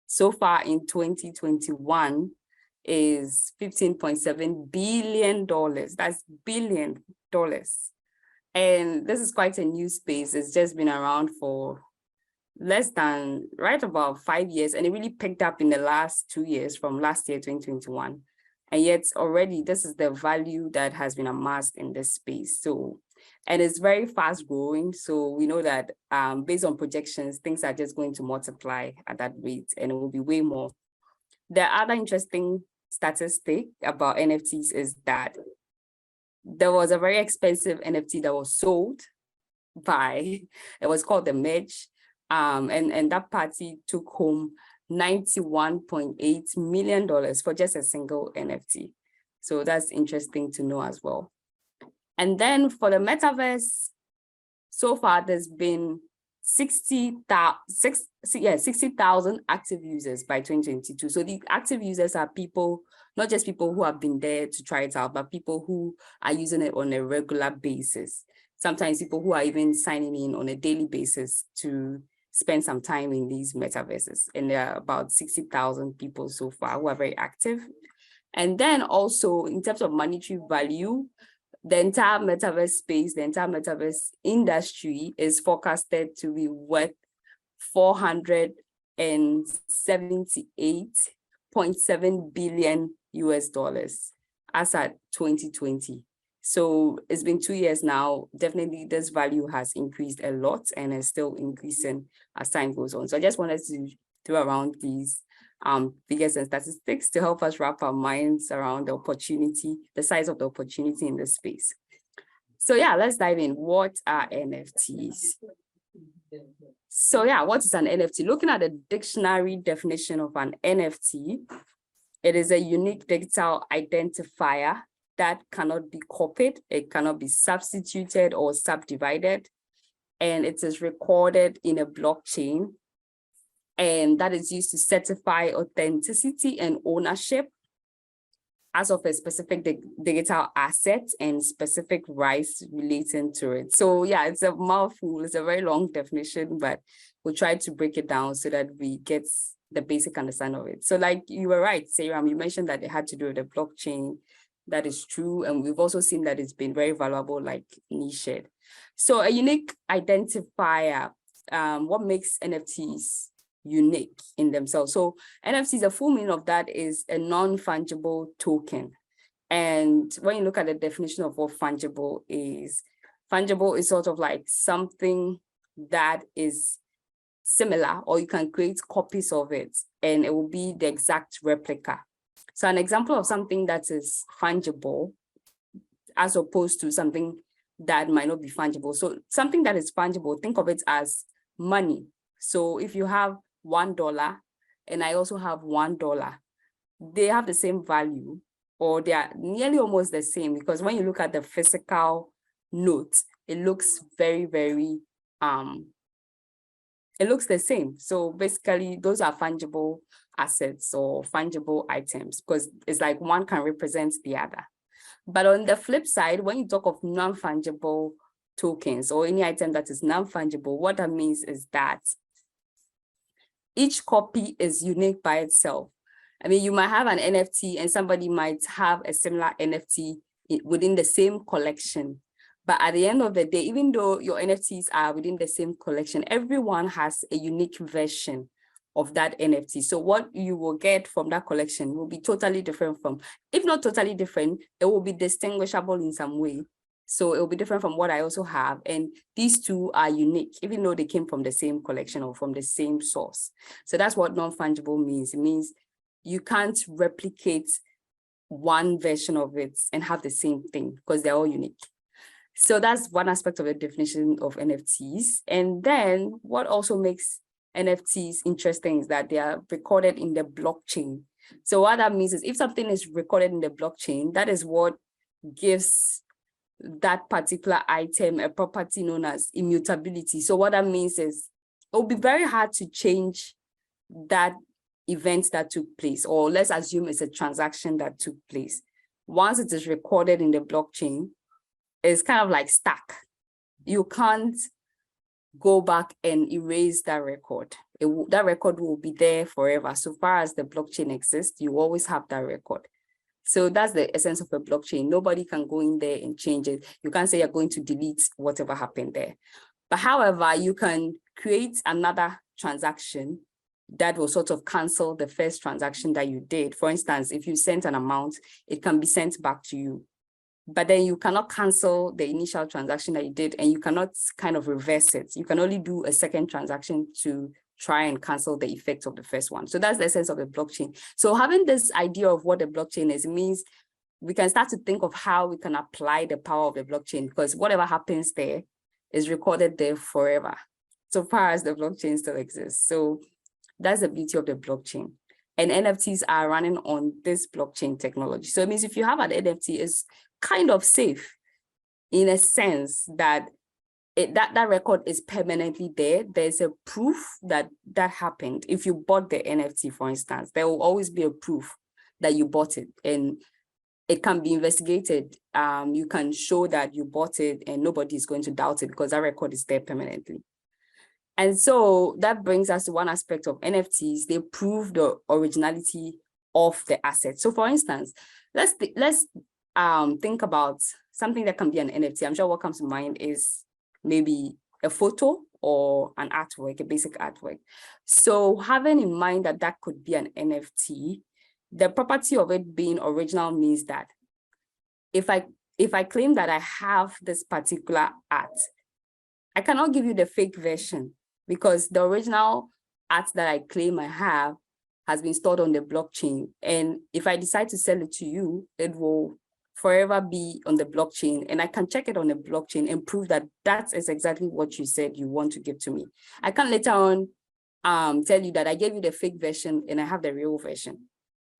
So far in 2021 is $15.7 billion. That's $billion. And this is quite a new space. It's just been around for right about 5 years, and it really picked up in the last 2 years from last year, 2021. And yet already this is the value that has been amassed in this space. So, and it's very fast growing. So we know that based on projections, things are just going to multiply at that rate, and it will be way more. The other interesting statistic about NFTs is that there was a very expensive NFT that was sold it was called the Merge, and that party took home $91.8 million for just a single NFT. So that's interesting to know as well. And then for the Metaverse, so far there's been 60,000 active users by 2022. So the active users are people, not just people who have been there to try it out, but people who are using it on a regular basis. Sometimes people who are even signing in on a daily basis to spend some time in these metaverses. And there are about 60,000 people so far who are very active. And then also in terms of monetary value, the entire metaverse space, the entire metaverse industry is forecasted to be worth $478.7 billion as at 2020. So it's been 2 years now. Definitely this value has increased a lot and is still increasing as time goes on. So I just wanted to throw around these figures and statistics to help us wrap our minds around the opportunity, the size of the opportunity in this space. So yeah, let's dive in. What are NFTs? So yeah, what is an NFT? Looking at the dictionary definition of an NFT, it is a unique digital identifier that cannot be copied, it cannot be substituted or subdivided, and it is recorded in a blockchain, and that is used to certify authenticity and ownership as of a specific digital asset and specific rights relating to it. So yeah, it's a mouthful, it's a very long definition, but we'll try to break it down so that we get the basic understanding of it. So like you were right, Sayram, you mentioned that it had to do with the blockchain. That is true. And we've also seen that it's been very valuable, like Nish shared. So a unique identifier, what makes NFTs unique in themselves? So NFTs, the full meaning of that is a non-fungible token. And when you look at the definition of what fungible is sort of like something that is similar, or you can create copies of it and it will be the exact replica. So an example of something that is fungible as opposed to something that might not be fungible. So something that is fungible, think of it as money. So if you have $1 and I also have $1, they have the same value, or they are nearly almost the same, because when you look at the physical note, it looks very, very, it looks the same. So basically those are fungible assets or fungible items, because it's like one can represent the other. But on the flip side, when you talk of non-fungible tokens or any item that is non-fungible, what that means is that each copy is unique by itself. I mean, you might have an NFT and somebody might have a similar NFT within the same collection. But at the end of the day, even though your NFTs are within the same collection, everyone has a unique version of that NFT. So what you will get from that collection will be totally different from, if not totally different, it will be distinguishable in some way. So it will be different from what I also have. And these two are unique, even though they came from the same collection or from the same source. So that's what non-fungible means. It means you can't replicate one version of it and have the same thing because they're all unique. So that's one aspect of the definition of NFTs. And then what also makes NFTs interesting is that they are recorded in the blockchain. So what that means is if something is recorded in the blockchain, that is what gives that particular item a property known as immutability. So what that means is it will be very hard to change that event that took place, or let's assume it's a transaction that took place. Once it is recorded in the blockchain, it's kind of like stuck. You can't go back and erase that record. That record will be there forever. So far as the blockchain exists, you always have that record. So that's the essence of a blockchain. Nobody can go in there and change it. You can't say you're going to delete whatever happened there. But however, you can create another transaction that will sort of cancel the first transaction that you did. For instance, if you sent an amount, it can be sent back to you. But then you cannot cancel the initial transaction that you did, and you cannot kind of reverse it. You can only do a second transaction to try and cancel the effect of the first one. So that's the essence of the blockchain. So having this idea of what a blockchain is, it means we can start to think of how we can apply the power of the blockchain, because whatever happens there is recorded there forever, so far as the blockchain still exists. So that's the beauty of the blockchain. And NFTs are running on this blockchain technology. So it means if you have an NFT, it's kind of safe in a sense that that record is permanently there. There's a proof that that happened. If you bought the NFT, for instance, there will always be a proof that you bought it, and it can be investigated. You can show that you bought it and nobody is going to doubt it because that record is there permanently. And so that brings us to one aspect of NFTs. They prove the originality of the asset. So for instance, let's think about something that can be an NFT. I'm sure what comes to mind is maybe a photo or an artwork, a basic artwork. So having in mind that that could be an NFT, the property of it being original means that if I claim that I have this particular art, I cannot give you the fake version, because the original art that I claim I have has been stored on the blockchain. And if I decide to sell it to you, it will forever be on the blockchain, and I can check it on the blockchain and prove that that is exactly what you said you want to give to me. I can later on tell you that I gave you the fake version and I have the real version,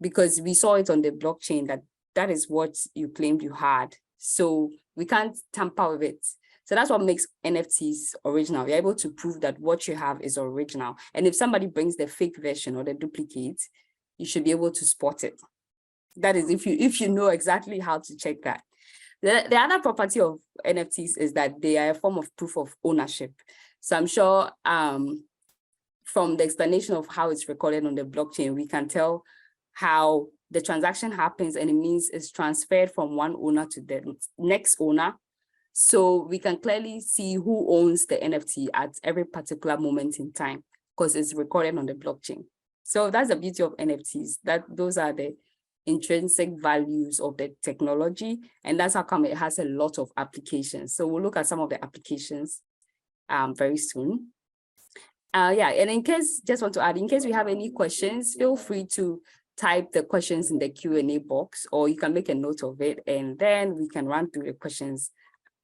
because we saw it on the blockchain that that is what you claimed you had. So we can't tamper with it. So that's what makes NFTs original. You're able to prove that what you have is original. And if somebody brings the fake version or the duplicate, you should be able to spot it. That is if you know exactly how to check that. The other property of NFTs is that they are a form of proof of ownership. So I'm sure from the explanation of how it's recorded on the blockchain, we can tell how the transaction happens, and it means it's transferred from one owner to the next owner. So we can clearly see who owns the NFT at every particular moment in time, because it's recorded on the blockchain. So that's the beauty of NFTs, that those are the intrinsic values of the technology, and that's how come it has a lot of applications. So we'll look at some of the applications very soon. Yeah, and in case, just want to add, in case we have any questions, feel free to type the questions in the Q&A box, or you can make a note of it, and then we can run through the questions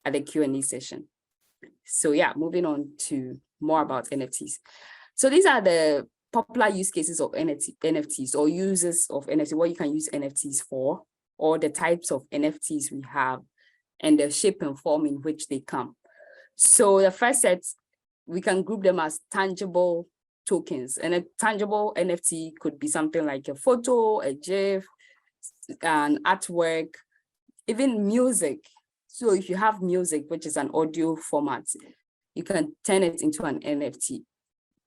at the Q&A session. So yeah, moving on to more about NFTs. So these are the popular use cases of NFTs, or uses of NFT, what you can use NFTs for, or the types of NFTs we have, and the shape and form in which they come. So the first set, we can group them as tangible tokens. And a tangible NFT could be something like a photo, a GIF, an artwork, even music. So if you have music, which is an audio format, you can turn it into an NFT.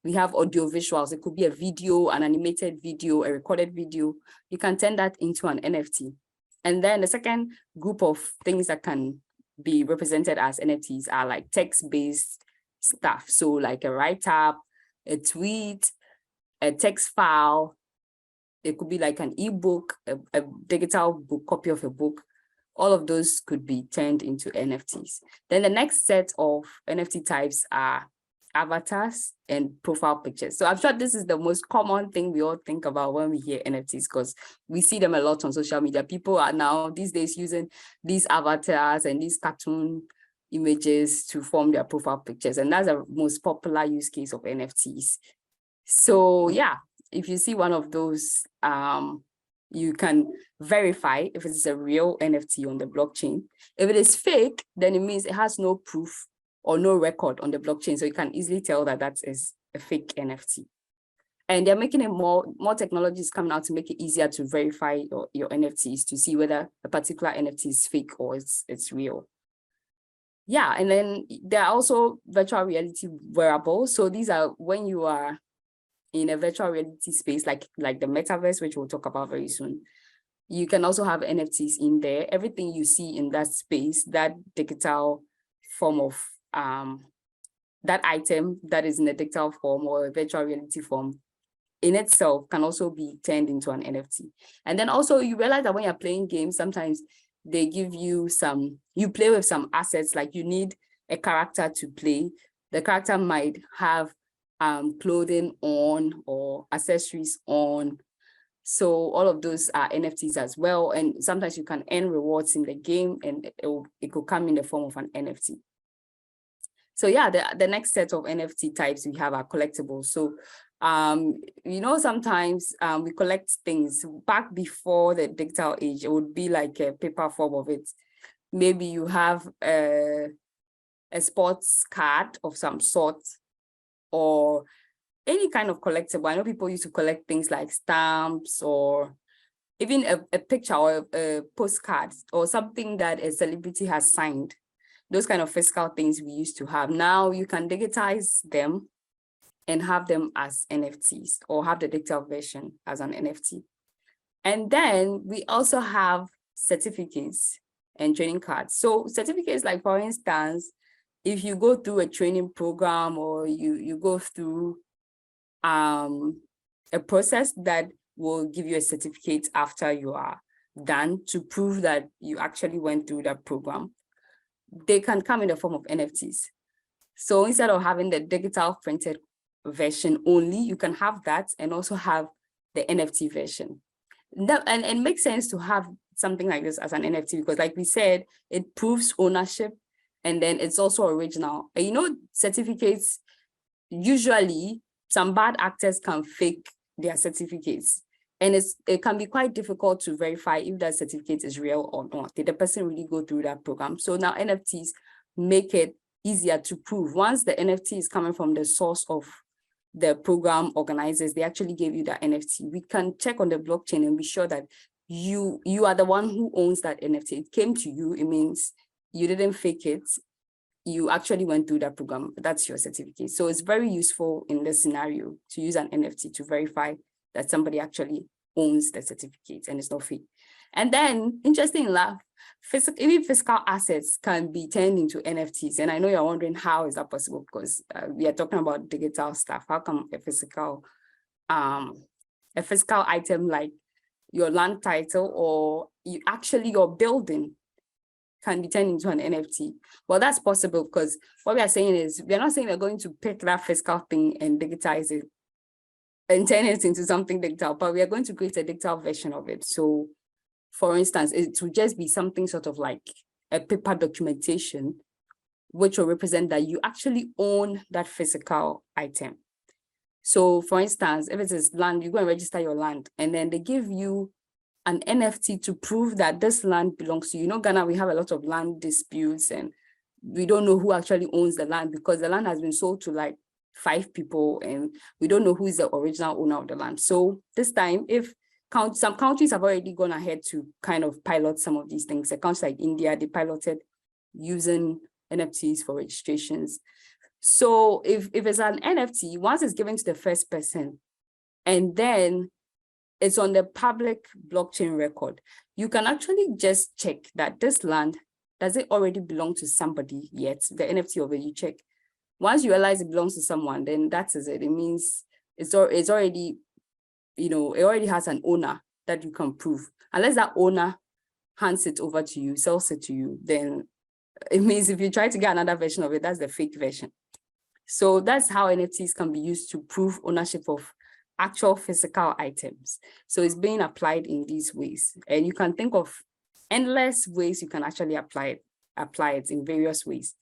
We have audio visuals. It could be a video, an animated video, a recorded video. You can turn that into an NFT. And then the second group of things that can be represented as NFTs are like text-based stuff. So like a write-up, a tweet, a text file. It could be like an ebook, a digital book, copy of a book. All of those could be turned into NFTs. Then the next set of NFT types are avatars and profile pictures. So I'm sure this is the most common thing we all think about when we hear NFTs, because we see them a lot on social media. People are now these days using these avatars and these cartoon images to form their profile pictures. And that's the most popular use case of NFTs. So yeah, if you see one of those, you can verify if it's a real NFT on the blockchain. If it is fake, then it means it has no proof or no record on the blockchain. So you can easily tell that that is a fake NFT. And they're making it more technologies coming out to make it easier to verify your NFTs, to see whether a particular NFT is fake or it's real. Yeah, and then there are also virtual reality wearables. So these are when you are in a virtual reality space, like the metaverse, which we'll talk about very soon. You can also have NFTs in there. Everything you see in that space, that digital form of that item that is in a digital form or a virtual reality form in itself can also be turned into an NFT. And then also you realize that when you're playing games, sometimes they give you you play with some assets, like you need a character to play. The character might have clothing on or accessories on. So all of those are NFTs as well. And sometimes you can earn rewards in the game and it could come in the form of an NFT. So yeah, the next set of NFT types we have are collectibles. So, sometimes we collect things. Back before the digital age, it would be like a paper form of it. Maybe you have a sports card of some sort or any kind of collectible. I know people used to collect things like stamps or even a picture or a postcard or something that a celebrity has signed. Those kind of physical things we used to have. Now you can digitize them and have them as NFTs or have the digital version as an NFT. And then we also have certificates and training cards. So certificates, like for instance, if you go through a training program or you go through a process that will give you a certificate after you are done to prove that you actually went through that program, they can come in the form of NFTs. So instead of having the digital printed version only, you can have that and also have the NFT version. And it makes sense to have something like this as an NFT because, like we said, it proves ownership and then it's also original. And certificates, usually some bad actors can fake their certificates. And it can be quite difficult to verify if that certificate is real or not. Did the person really go through that program? So now NFTs make it easier to prove. Once the NFT is coming from the source of the program organizers, they actually gave you that NFT. We can check on the blockchain and be sure that you are the one who owns that NFT. It came to you. It means you didn't fake it. You actually went through that program. That's your certificate. So it's very useful in this scenario to use an NFT to verify that somebody actually owns the certificate and it's not fake. And then, interesting enough, even physical assets can be turned into NFTs. And I know you're wondering, how is that possible? Because we are talking about digital stuff. How come a physical item like your land title or your building can be turned into an NFT? Well, that's possible because what we are saying is, we're not saying we're going to pick that physical thing and digitize it and turn it into something digital, but we are going to create a digital version of it. So for instance, it will just be something sort of like a paper documentation, which will represent that you actually own that physical item. So for instance, if it is land, you go and register your land, and then they give you an NFT to prove that this land belongs to you. Ghana, we have a lot of land disputes and we don't know who actually owns the land because the land has been sold to like 5 people and we don't know who is the original owner of the land. So this time, if some countries have already gone ahead to kind of pilot some of these things. A country like India, they piloted using NFTs for registrations. So if it's an NFT, once it's given to the first person, and then it's on the public blockchain record, you can actually just check that this land, does it already belong to somebody yet? The NFT of it, you check. Once you realize it belongs to someone, then that is it. It means it's already, it already has an owner that you can prove. Unless that owner hands it over to you, sells it to you, then it means if you try to get another version of it, that's the fake version. So that's how NFTs can be used to prove ownership of actual physical items. So it's being applied in these ways. And you can think of endless ways you can actually apply it in various ways.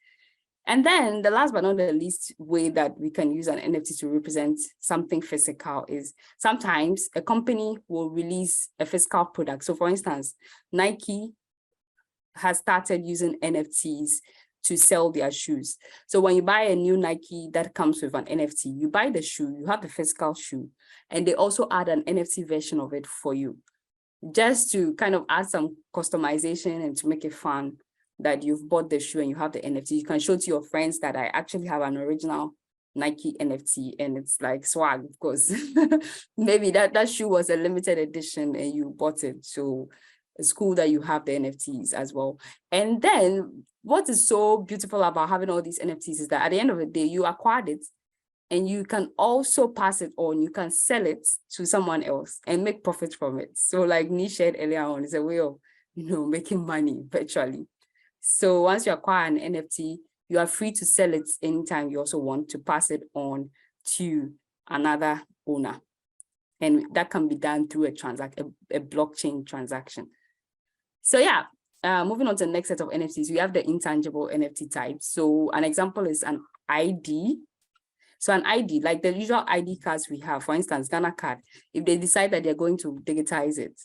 And then the last but not the least way that we can use an NFT to represent something physical is sometimes a company will release a physical product. So for instance, Nike has started using NFTs to sell their shoes. So when you buy a new Nike that comes with an NFT, you buy the shoe, you have the physical shoe, and they also add an NFT version of it for you, just to kind of add some customization and to make it fun that you've bought the shoe and you have the NFT. You can show to your friends that I actually have an original Nike NFT, and it's like swag, of course. Maybe that shoe was a limited edition and you bought it. So it's cool that you have the NFTs as well. And then what is so beautiful about having all these NFTs is that at the end of the day, you acquired it and you can also pass it on. You can sell it to someone else and make profit from it. So like Ni shared earlier on, it's a way of, making money virtually. So once you acquire an NFT, you are free to sell it anytime you also want, to pass it on to another owner. And that can be done through a blockchain transaction. So yeah, moving on to the next set of NFTs, we have the intangible NFT types. So an example is an ID. So an ID, like the usual ID cards we have, for instance, Ghana card, if they decide that they're going to digitize it,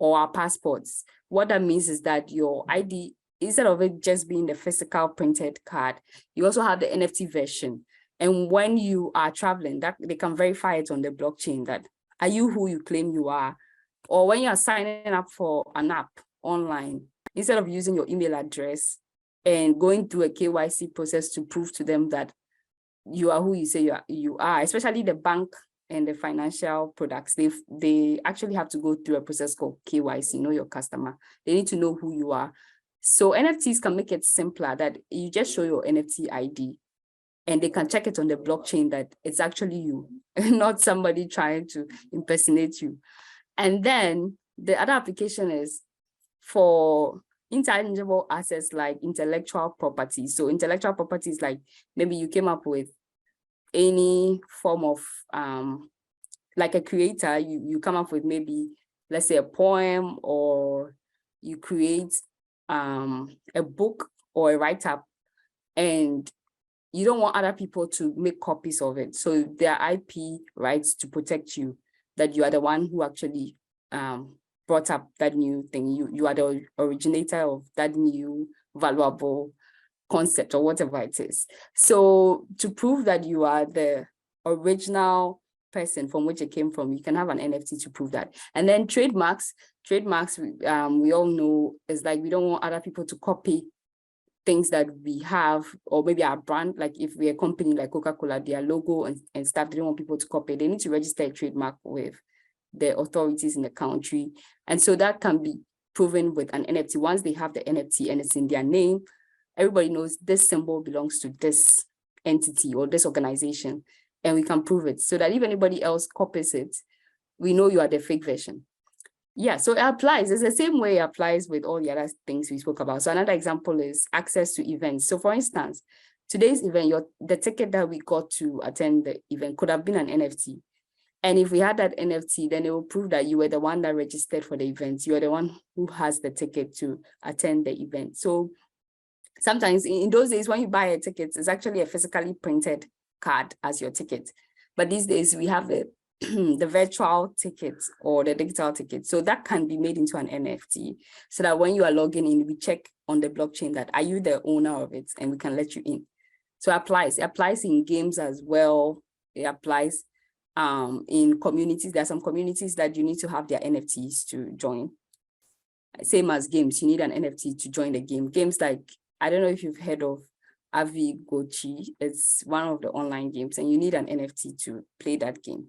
or our passports, what that means is that your ID, instead of it just being the physical printed card, you also have the NFT version. And when you are traveling, that they can verify it on the blockchain that, are you who you claim you are? Or when you are signing up for an app online, instead of using your email address and going through a KYC process to prove to them that you are who you say you are, especially the bank and the financial products, they actually have to go through a process called KYC, know your customer. They need to know who you are. So NFTs can make it simpler, that you just show your NFT ID and they can check it on the blockchain that it's actually you, not somebody trying to impersonate you. And then the other application is for intangible assets like intellectual property. So intellectual property is like, maybe you came up with any form of, like a creator, you come up with maybe, let's say a poem, or you create a book or a write-up, and you don't want other people to make copies of it. So there are IP rights to protect you, that you are the one who actually brought up that new thing. You are the originator of that new valuable concept or whatever it is. So to prove that you are the original person from which it came from, you can have an NFT to prove that. And then trademarks, we all know, is like, we don't want other people to copy things that we have, or maybe our brand. Like if we're a company like Coca-Cola, their logo and stuff, they don't want people to copy. They need to register a trademark with the authorities in the country. And so that can be proven with an NFT. Once they have the NFT and it's in their name, everybody knows this symbol belongs to this entity or this organization, and we can prove it, so that if anybody else copies it, we know you are the fake version. Yeah, so it applies. It's the same way it applies with all the other things we spoke about. So another example is access to events. So for instance, today's event, the ticket that we got to attend the event could have been an NFT. And if we had that NFT, then it will prove that you were the one that registered for the event. You are the one who has the ticket to attend the event. So sometimes in those days, when you buy a ticket, it's actually a physically printed card as your ticket. But these days we have the virtual ticket or the digital ticket. So that can be made into an NFT, so that when you are logging in, we check on the blockchain that, are you the owner of it? And we can let you in. So it applies in games as well. It applies in communities. There are some communities that you need to have their NFTs to join. Same as games, you need an NFT to join the game. Games like, I don't know if you've heard of Avi Gochi. It's one of the online games, and you need an NFT to play that game.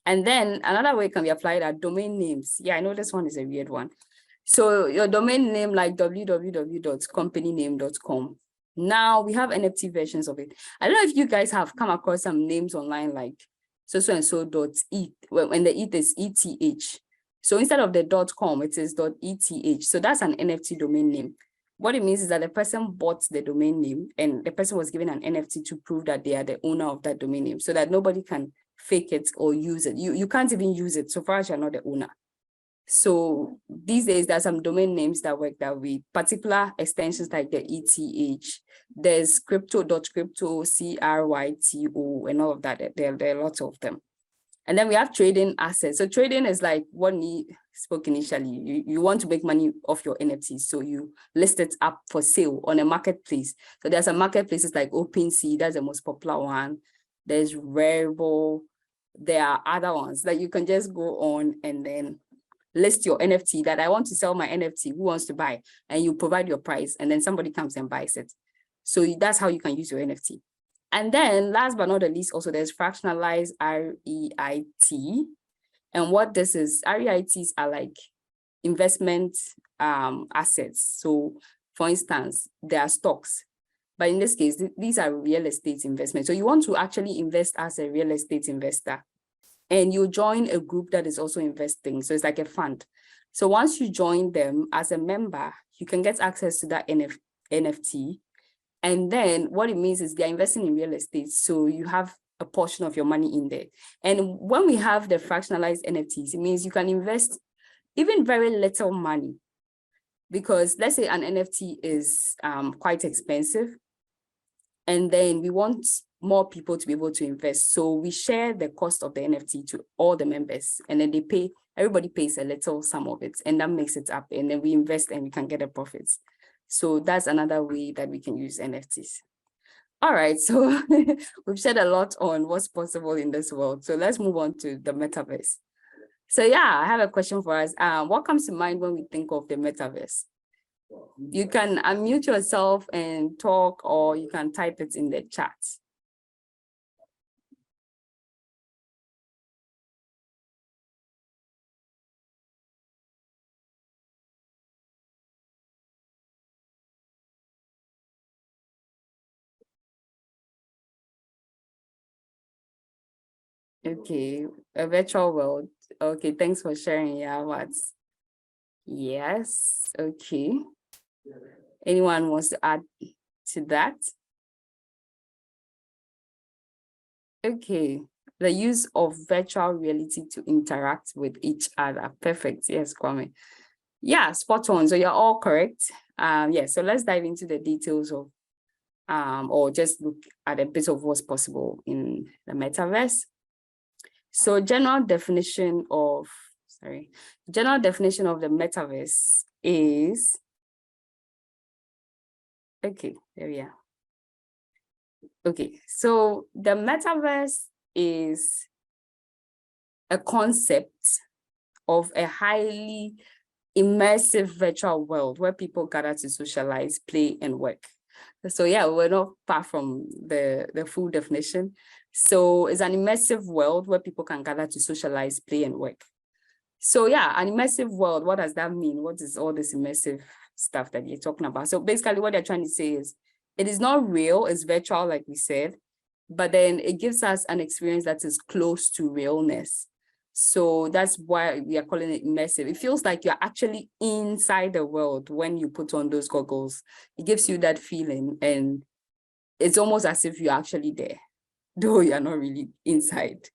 And then another way can be applied are domain names. Yeah, I know this one is a weird one. So your domain name, like www.companyname.com. Now we have NFT versions of it. I don't know if you guys have come across some names online like so-and-so.eth, when the ETH is ETH. So instead of the .com, it is .eth. So that's an NFT domain name. What it means is that the person bought the domain name and the person was given an NFT to prove that they are the owner of that domain name, so that nobody can fake it or use it. You can't even use it so far as you're not the owner. So these days, there are some domain names that work that way, particular extensions like the ETH. There's crypto.crypto, CRYTO, and all of that. There are lots of them. And then we have trading assets. So trading is like what we spoke initially. You want to make money off your NFTs. So you list it up for sale on a marketplace. So there's some marketplaces like OpenSea, that's the most popular one. There's Rarible. There are other ones that you can just go on and then list your NFT that I want to sell my NFT, who wants to buy? And you provide your price, and then somebody comes and buys it. So that's how you can use your NFT. And then last but not the least, also there's fractionalized REIT. And what this is, REITs are like investment assets. So for instance, there are stocks, but in this case, these are real estate investments. So you want to actually invest as a real estate investor, and you join a group that is also investing. So it's like a fund. So once you join them as a member, you can get access to that NFT. And then what it means is they're investing in real estate. So you have a portion of your money in there. And when we have the fractionalized NFTs, it means you can invest even very little money, because let's say an NFT is quite expensive, and then we want more people to be able to invest. So we share the cost of the NFT to all the members, and then everybody pays a little sum of it, and that makes it up, and then we invest and we can get the profits. So that's another way that we can use NFTs. All right, so we've shared a lot on what's possible in this world. So let's move on to the metaverse. So yeah, I have a question for us. What comes to mind when we think of the metaverse? You can unmute yourself and talk, or you can type it in the chat. Okay, a virtual world. Okay, thanks for sharing. Yeah, what's yes. Okay. Anyone wants to add to that? Okay, the use of virtual reality to interact with each other. Perfect. Yes, Kwame. Yeah, spot on. So you're all correct. Yeah, so let's dive into the details of or just look at a bit of what's possible in the metaverse. So general definition of the metaverse is, okay, there we are. Okay, so the metaverse is a concept of a highly immersive virtual world where people gather to socialize, play, and work. So yeah, we're not far from the full definition. So it's an immersive world where people can gather to socialize, play, and work. So yeah, an immersive world, what does that mean? What is all this immersive stuff that you're talking about? So basically what they're trying to say is, it is not real, it's virtual, like we said, but then it gives us an experience that is close to realness. So that's why we are calling it immersive. It feels like you're actually inside the world when you put on those goggles. It gives you that feeling, and it's almost as if you're actually there, though you're not really inside.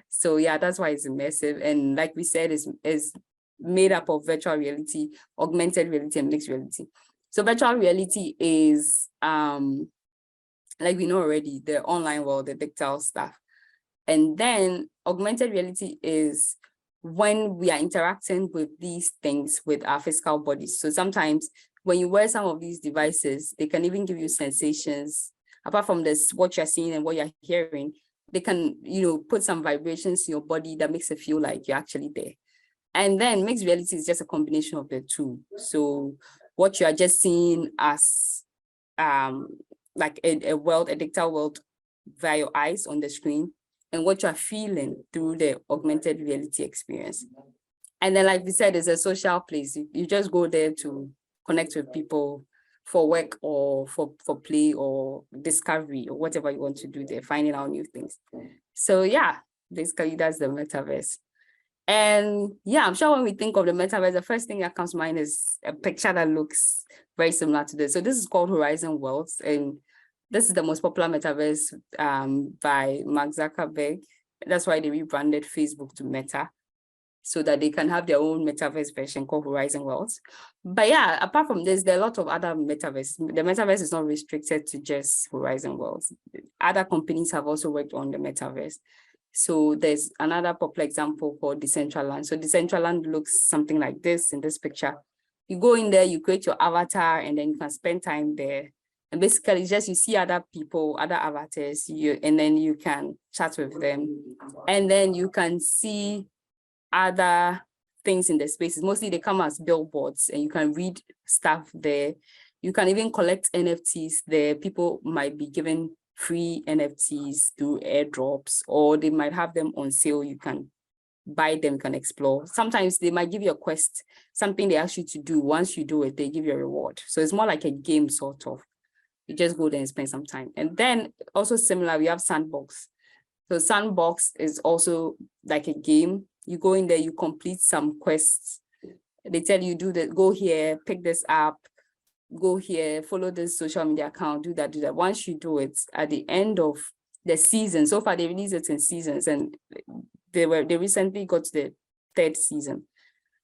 So yeah, that's why it's immersive. And like we said, is made up of virtual reality, augmented reality, and mixed reality. So virtual reality is, like we know already, the online world, the digital stuff. And then augmented reality is when we are interacting with these things with our physical bodies. So sometimes when you wear some of these devices, they can even give you sensations. Apart from this, what you're seeing and what you're hearing, they can, put some vibrations in your body that makes it feel like you're actually there. And then mixed reality is just a combination of the two. So what you are just seeing as like a digital world via your eyes on the screen, and what you're feeling through the augmented reality experience. And then, like we said, it's a social place. You just go there to connect with people for work or for play or discovery or whatever you want to do there, finding out new things. So yeah, basically that's the metaverse. And yeah, I'm sure when we think of the metaverse, the first thing that comes to mind is a picture that looks very similar to this. So this is called Horizon Worlds, and this is the most popular metaverse by Mark Zuckerberg. That's why they rebranded Facebook to Meta, so that they can have their own metaverse version called Horizon Worlds. But yeah, apart from this, there are a lot of other metaverse. The metaverse is not restricted to just Horizon Worlds. Other companies have also worked on the metaverse. So there's another popular example called Decentraland. So Decentraland looks something like this in this picture. You go in there, you create your avatar, and then you can spend time there. And basically, just you see other people, other avatars, and then you can chat with them. And then you can see other things in the spaces. Mostly they come as billboards and you can read stuff there. You can even collect NFTs there. People might be given free NFTs through airdrops, or they might have them on sale. You can buy them, can explore. Sometimes they might give you a quest, something they ask you to do. Once you do it, they give you a reward. So it's more like a game sort of. You just go there and spend some time. And then also similar, we have Sandbox. So Sandbox is also like a game. You go in there, you complete some quests. They tell you, do that, go here, pick this up, go here, follow this social media account, do that, do that. Once you do it, at the end of the season, so far they release it in seasons, and they recently got to the 3rd season.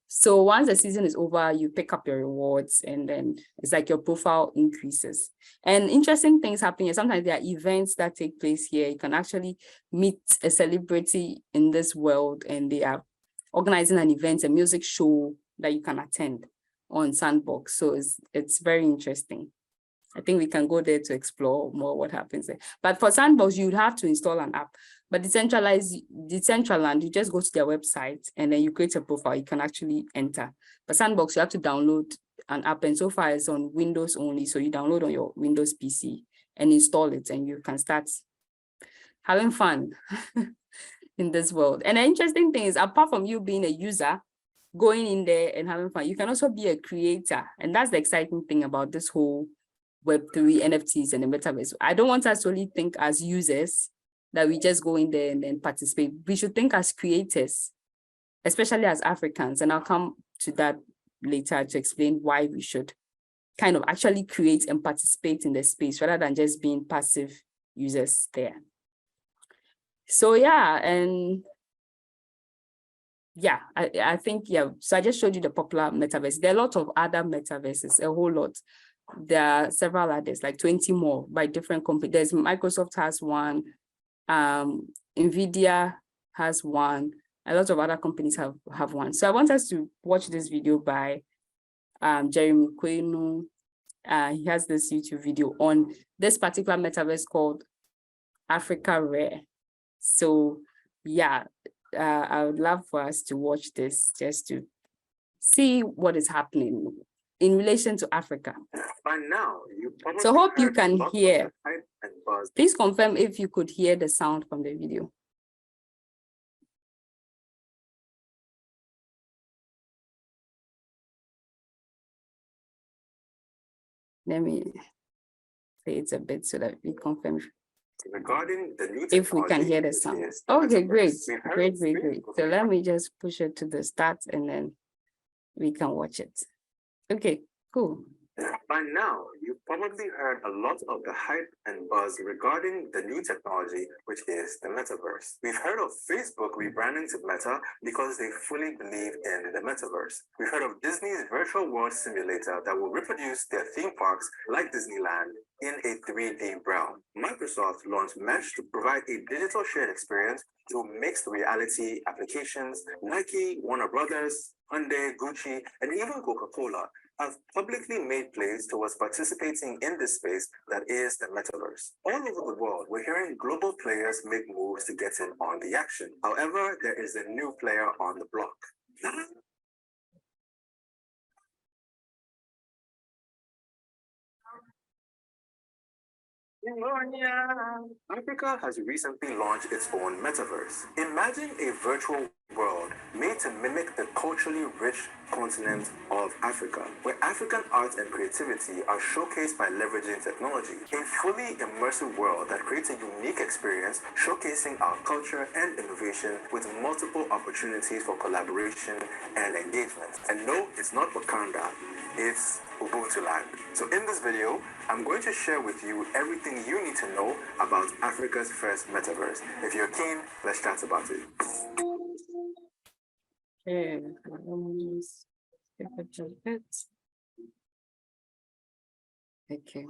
So once the season is over, you pick up your rewards, and then it's like your profile increases. And interesting things happen here. Sometimes there are events that take place here. You can actually meet a celebrity in this world, and they are organizing an event, a music show that you can attend on Sandbox. So it's very interesting. I think we can go there to explore more what happens there. But for Sandbox, you'd have to install an app. But Decentraland, you just go to their website and then you create a profile. You can actually enter. But Sandbox, you have to download an app, and so far it's on Windows only. So you download on your Windows PC and install it, and you can start having fun in this world. And the interesting thing is, apart from you being a user, going in there and having fun, you can also be a creator. And that's the exciting thing about this whole Web3, NFTs, and the metaverse. I don't want us to only think as users, that we just go in there and then participate. We should think as creators, especially as Africans. And I'll come to that later to explain why we should kind of actually create and participate in the space rather than just being passive users there. So yeah, and yeah, I think, yeah, so I just showed you the popular metaverse. There are a lot of other metaverses, a whole lot. There are several others, like 20 more by different companies. There's Microsoft has one, NVIDIA has one, a lot of other companies have one. So I want us to watch this video by Jeremy Kwenu. He has this YouTube video on this particular metaverse called Africa Rare. So yeah, I would love for us to watch this just to see what is happening in relation to Africa. By now, so hope you can hear. Please confirm if you could hear the sound from the video. Let me say it a bit so that we confirm regarding the new if we can hear the sound. Okay, great. So let me just push it to the start and then we can watch it. Okay, cool. By now, you've probably heard a lot of the hype and buzz regarding the new technology, which is the metaverse. We've heard of Facebook rebranding to Meta because they fully believe in the metaverse. We've heard of Disney's virtual world simulator that will reproduce their theme parks like Disneyland in a 3D realm. Microsoft launched Mesh to provide a digital shared experience through mixed reality applications. Nike, Warner Brothers, Hyundai, Gucci, and even Coca-Cola have publicly made plays towards participating in this space that is the metaverse. All over the world, we're hearing global players make moves to get in on the action. However, there is a new player on the block. Africa has recently launched its own metaverse. Imagine a virtual world made to mimic the culturally rich continent of Africa, where African art and creativity are showcased by leveraging technology. A fully immersive world that creates a unique experience showcasing our culture and innovation with multiple opportunities for collaboration and engagement. And no, it's not Wakanda, it's Ubuntu land. So in this video, I'm going to share with you everything you need to know about Africa's first metaverse. If you're keen, let's chat about it. Okay, okay.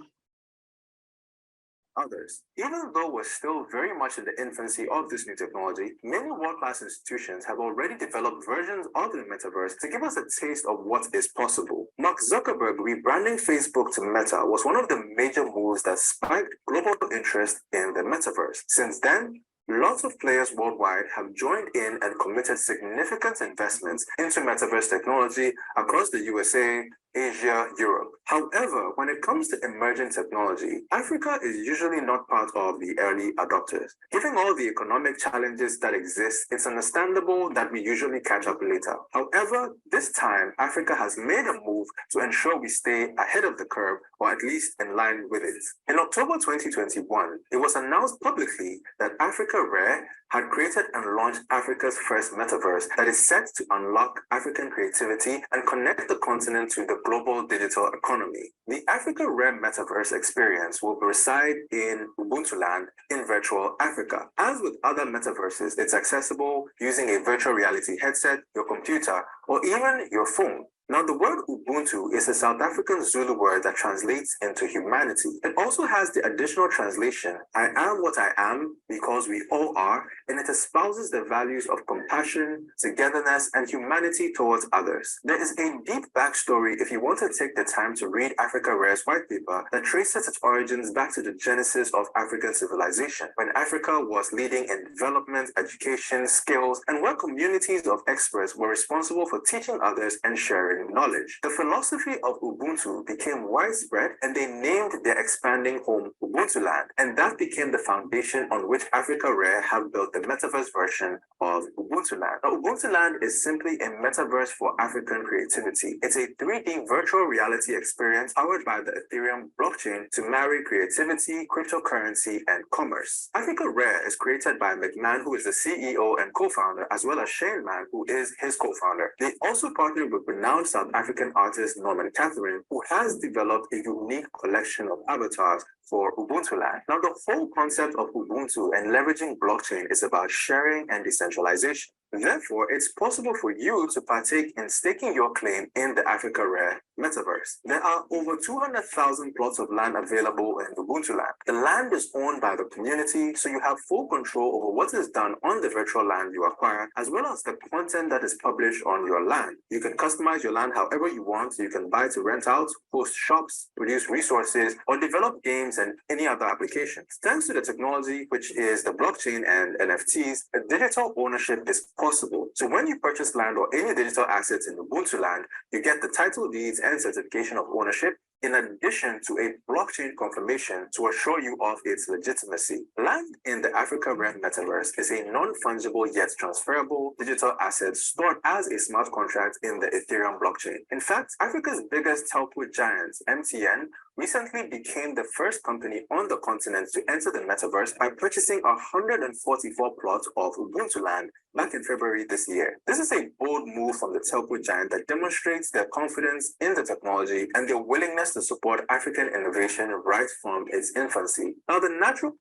Others. Even though we're still very much in the infancy of this new technology, many world-class institutions have already developed versions of the metaverse to give us a taste of what is possible. Mark Zuckerberg rebranding Facebook to Meta was one of the major moves that spiked global interest in the metaverse. Since then, Lots of players worldwide have joined in and committed significant investments into metaverse technology across the USA, Asia, Europe. However, when it comes to emerging technology, Africa is usually not part of the early adopters. Given all the economic challenges that exist, it's understandable that we usually catch up later. However, this time, Africa has made a move to ensure we stay ahead of the curve, or at least in line with it. In October 2021, it was announced publicly that Africa Rare had created and launched Africa's first metaverse that is set to unlock African creativity and connect the continent to the global digital economy. The Africa Rare metaverse experience will reside in Ubuntu land in virtual Africa. As with other metaverses, it's accessible using a virtual reality headset, your computer, or even your phone. Now, the word Ubuntu is a South African Zulu word that translates into humanity. It also has the additional translation, I am what I am because we all are, and it espouses the values of compassion, togetherness, and humanity towards others. There is a deep backstory if you want to take the time to read Africa Rare's white paper that traces its origins back to the genesis of African civilization, when Africa was leading in development, education, skills, and where communities of experts were responsible for teaching others and sharing knowledge. The philosophy of Ubuntu became widespread and they named their expanding home Ubuntu land, and that became the foundation on which Africa Rare have built the metaverse version of Ubuntu land. Now, Ubuntu land is simply a metaverse for African creativity. It's a 3D virtual reality experience powered by the Ethereum blockchain to marry creativity, cryptocurrency, and commerce. Africa Rare is created by McMahon, who is the CEO and co-founder, as well as Shane Mann, who is his co-founder. They also partnered with renowned South African artist Norman Catherine, who has developed a unique collection of avatars for Ubuntu land. Now, the whole concept of Ubuntu and leveraging blockchain is about sharing and decentralization. Therefore, it's possible for you to partake in staking your claim in the Africa Rare metaverse. There are over 200,000 plots of land available in Ubuntu land. The land is owned by the community, so you have full control over what is done on the virtual land you acquire, as well as the content that is published on your land. You can customize your land however you want. You can buy to rent out, host shops, produce resources, or develop games and any other applications. Thanks to the technology, which is the blockchain and NFTs, a digital ownership is possible. So when you purchase land or any digital assets in Ubuntu land, you get the title deeds and certification of ownership, in addition to a blockchain confirmation to assure you of its legitimacy. Land in the Africa Rare metaverse is a non-fungible yet transferable digital asset stored as a smart contract in the Ethereum blockchain. In fact, Africa's biggest telco giant, MTN, recently became the first company on the continent to enter the metaverse by purchasing 144 plots of Ubuntu land back in February this year. This is a bold move from the telco giant that demonstrates their confidence in the technology and their willingness to support African innovation right from its infancy. Now, the natural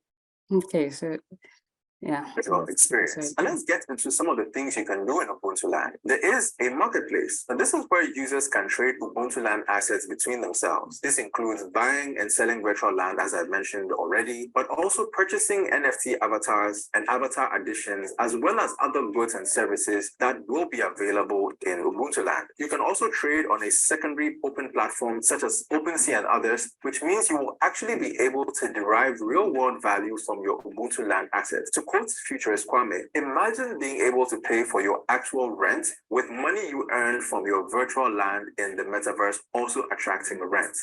Okay, so yeah, experience. And let's get into some of the things you can do in Ubuntu land. There is a marketplace, and this is where users can trade Ubuntu land assets between themselves. This includes buying and selling virtual land, as I've mentioned already, but also purchasing NFT avatars and avatar additions, as well as other goods and services that will be available in Ubuntu land. You can also trade on a secondary open platform such as OpenSea and others, which means you will actually be able to derive real-world value from your Ubuntu land assets. To quote futurist Kwame, imagine being able to pay for your actual rent with money you earned from your virtual land in the metaverse also attracting rent.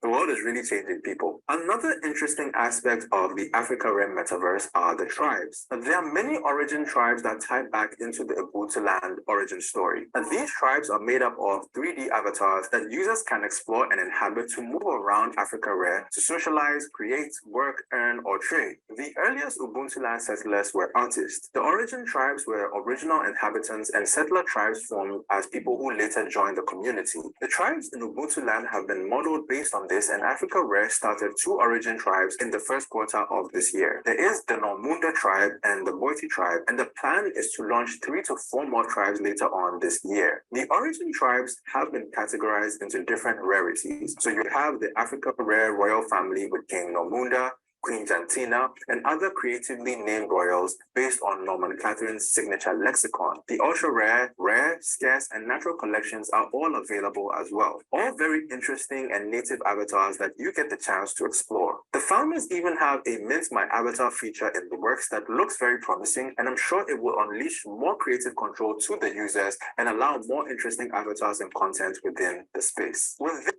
The world is really changing, people. Another interesting aspect of the Africa Rare metaverse are the tribes. There are many origin tribes that tie back into the Ubuntu land origin story. And these tribes are made up of 3D avatars that users can explore and inhabit to move around Africa Rare to socialize, create, work, earn, or trade. The earliest Ubuntu land settlers were artists. The origin tribes were original inhabitants, and settler tribes formed as people who later joined the community. The tribes in Ubuntu land have been modeled based on this, and Africa Rare started 2 origin tribes in the first quarter of this year. There is the Normunda tribe and the Boiti tribe, and the plan is to launch 3 to 4 more tribes later on this year. The origin tribes have been categorized into different rarities. So you have the Africa Rare royal family with King Normunda. Queen Jantina, and other creatively named royals based on nomenclature's signature lexicon. The ultra-rare, rare, scarce, and natural collections are all available as well. All very interesting and native avatars that you get the chance to explore. The founders even have a Mint My Avatar feature in the works that looks very promising, and I'm sure it will unleash more creative control to the users and allow more interesting avatars and content within the space. With this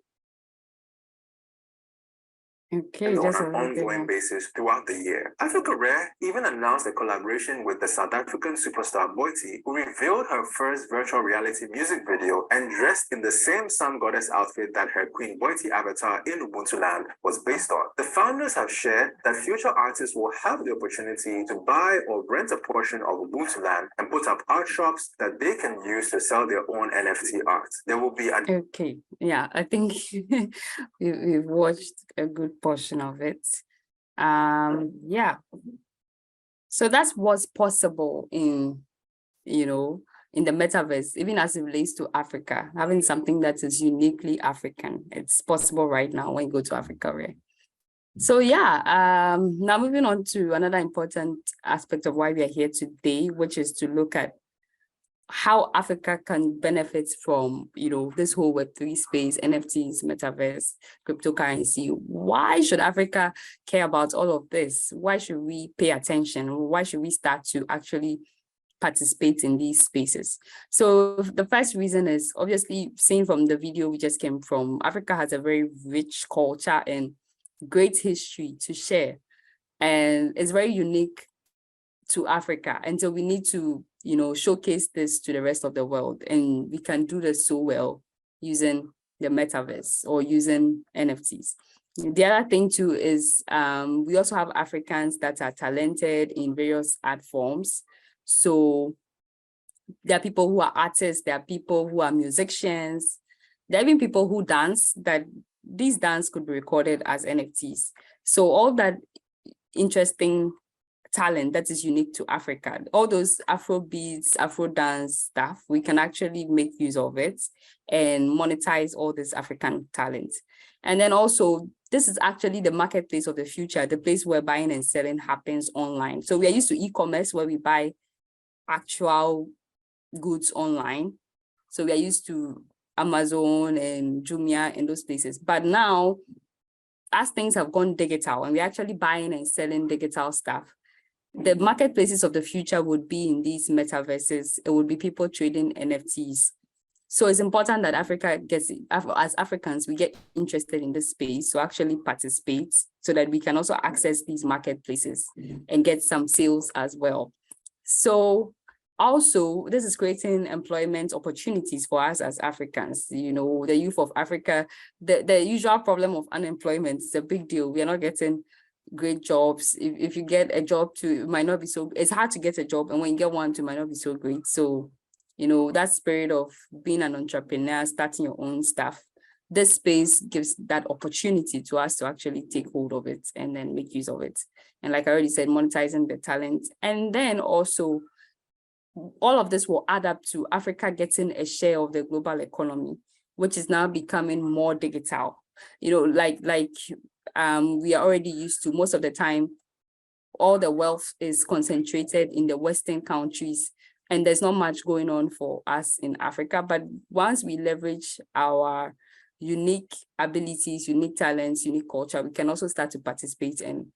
Okay, on that's an a really good ongoing one. basis throughout the year. Atakora even announced a collaboration with the South African superstar Boiti, who revealed her first virtual reality music video and dressed in the same sun goddess outfit that her Queen Boiti avatar in Ubuntu Land was based on. The founders have shared that future artists will have the opportunity to buy or rent a portion of Ubuntu Land and put up art shops that they can use to sell their own NFT art. There will be a Okay, yeah, I think we've watched a good portion of it. Yeah, so that's what's possible in, in the metaverse, even as it relates to Africa, having something that is uniquely African. It's possible right now when you go to Africa, right? So yeah, now moving on to another important aspect of why we are here today, which is to look at how Africa can benefit from, this whole Web3 space, NFTs, metaverse, cryptocurrency. Why should Africa care about all of this? Why should we pay attention? Why should we start to actually participate in these spaces? So the first reason is obviously seen from the video we just came from. Africa has a very rich culture and great history to share, and it's very unique to Africa. And so we need to, showcase this to the rest of the world. And we can do this so well using the metaverse or using NFTs. The other thing too is we also have Africans that are talented in various art forms. So there are people who are artists, there are people who are musicians, there are even people who dance, that these dance could be recorded as NFTs. So all that interesting talent that is unique to Africa, all those Afro beats, Afro dance stuff, we can actually make use of it and monetize all this African talent. And then also, this is actually the marketplace of the future, the place where buying and selling happens online. So we are used to e-commerce where we buy actual goods online. So we are used to Amazon and Jumia and those places. But now, as things have gone digital and we're actually buying and selling digital stuff, the marketplaces of the future would be in these metaverses. It would be people trading NFTs. So it's important that Africa gets, as Africans, we get interested in this space to actually participate so that we can also access these marketplaces and get some sales as well. So also, this is creating employment opportunities for us as Africans. The youth of Africa, the usual problem of unemployment is a big deal. We are not getting great jobs. If you get a job too, it might not be so, it's hard to get a job, and when you get one too, it might not be so great. So, that spirit of being an entrepreneur, starting your own stuff, this space gives that opportunity to us to actually take hold of it and then make use of it. And like I already said, monetizing the talent. And then also, all of this will add up to Africa getting a share of the global economy, which is now becoming more digital. We are already used to, most of the time, all the wealth is concentrated in the Western countries, and there's not much going on for us in Africa. But once we leverage our unique abilities, unique talents, unique culture, we can also start to participate and,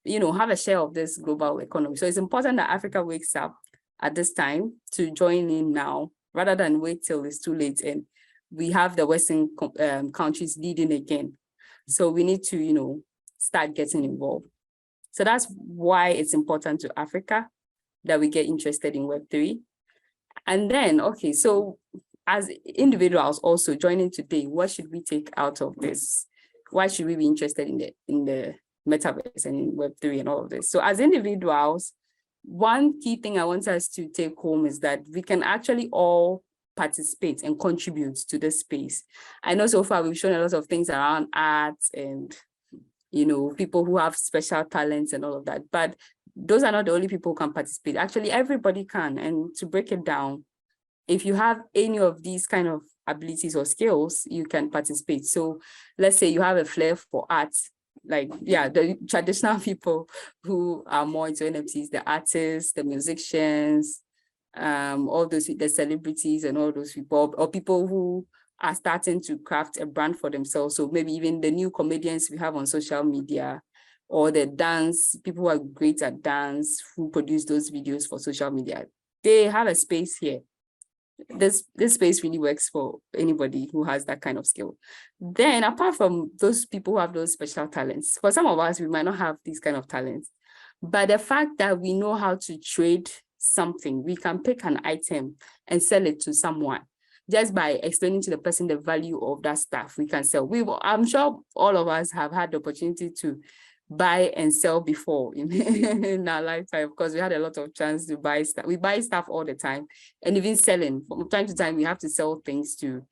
have a share of this global economy. So it's important that Africa wakes up at this time to join in now, rather than wait till it's too late and we have the Western countries leading again. So we need to, start getting involved. So that's why it's important to Africa that we get interested in Web3. And then, okay, so as individuals also joining today, what should we take out of this? Why should we be interested in the metaverse and in Web3 and all of this? So as individuals, one key thing I want us to take home is that we can actually all participate and contribute to this space. I know so far we've shown a lot of things around art and, people who have special talents and all of that, but those are not the only people who can participate. Actually, everybody can. And to break it down, if you have any of these kind of abilities or skills, you can participate. So let's say you have a flair for art, like, yeah, the traditional people who are more into NFTs, the artists, the musicians, all those, the celebrities and all those people, or people who are starting to craft a brand for themselves. So maybe even the new comedians we have on social media, or the dance, people who are great at dance, who produce those videos for social media. They have a space here. This space really works for anybody who has that kind of skill. Then apart from those people who have those special talents, for some of us, we might not have these kind of talents, but the fact that we know how to trade something, we can pick an item and sell it to someone. Just by explaining to the person the value of that stuff, we can sell. I'm sure all of us have had the opportunity to buy and sell before in our lifetime, because we had a lot of chance to buy stuff. We buy stuff all the time, and even selling from time to time, we have to sell things to,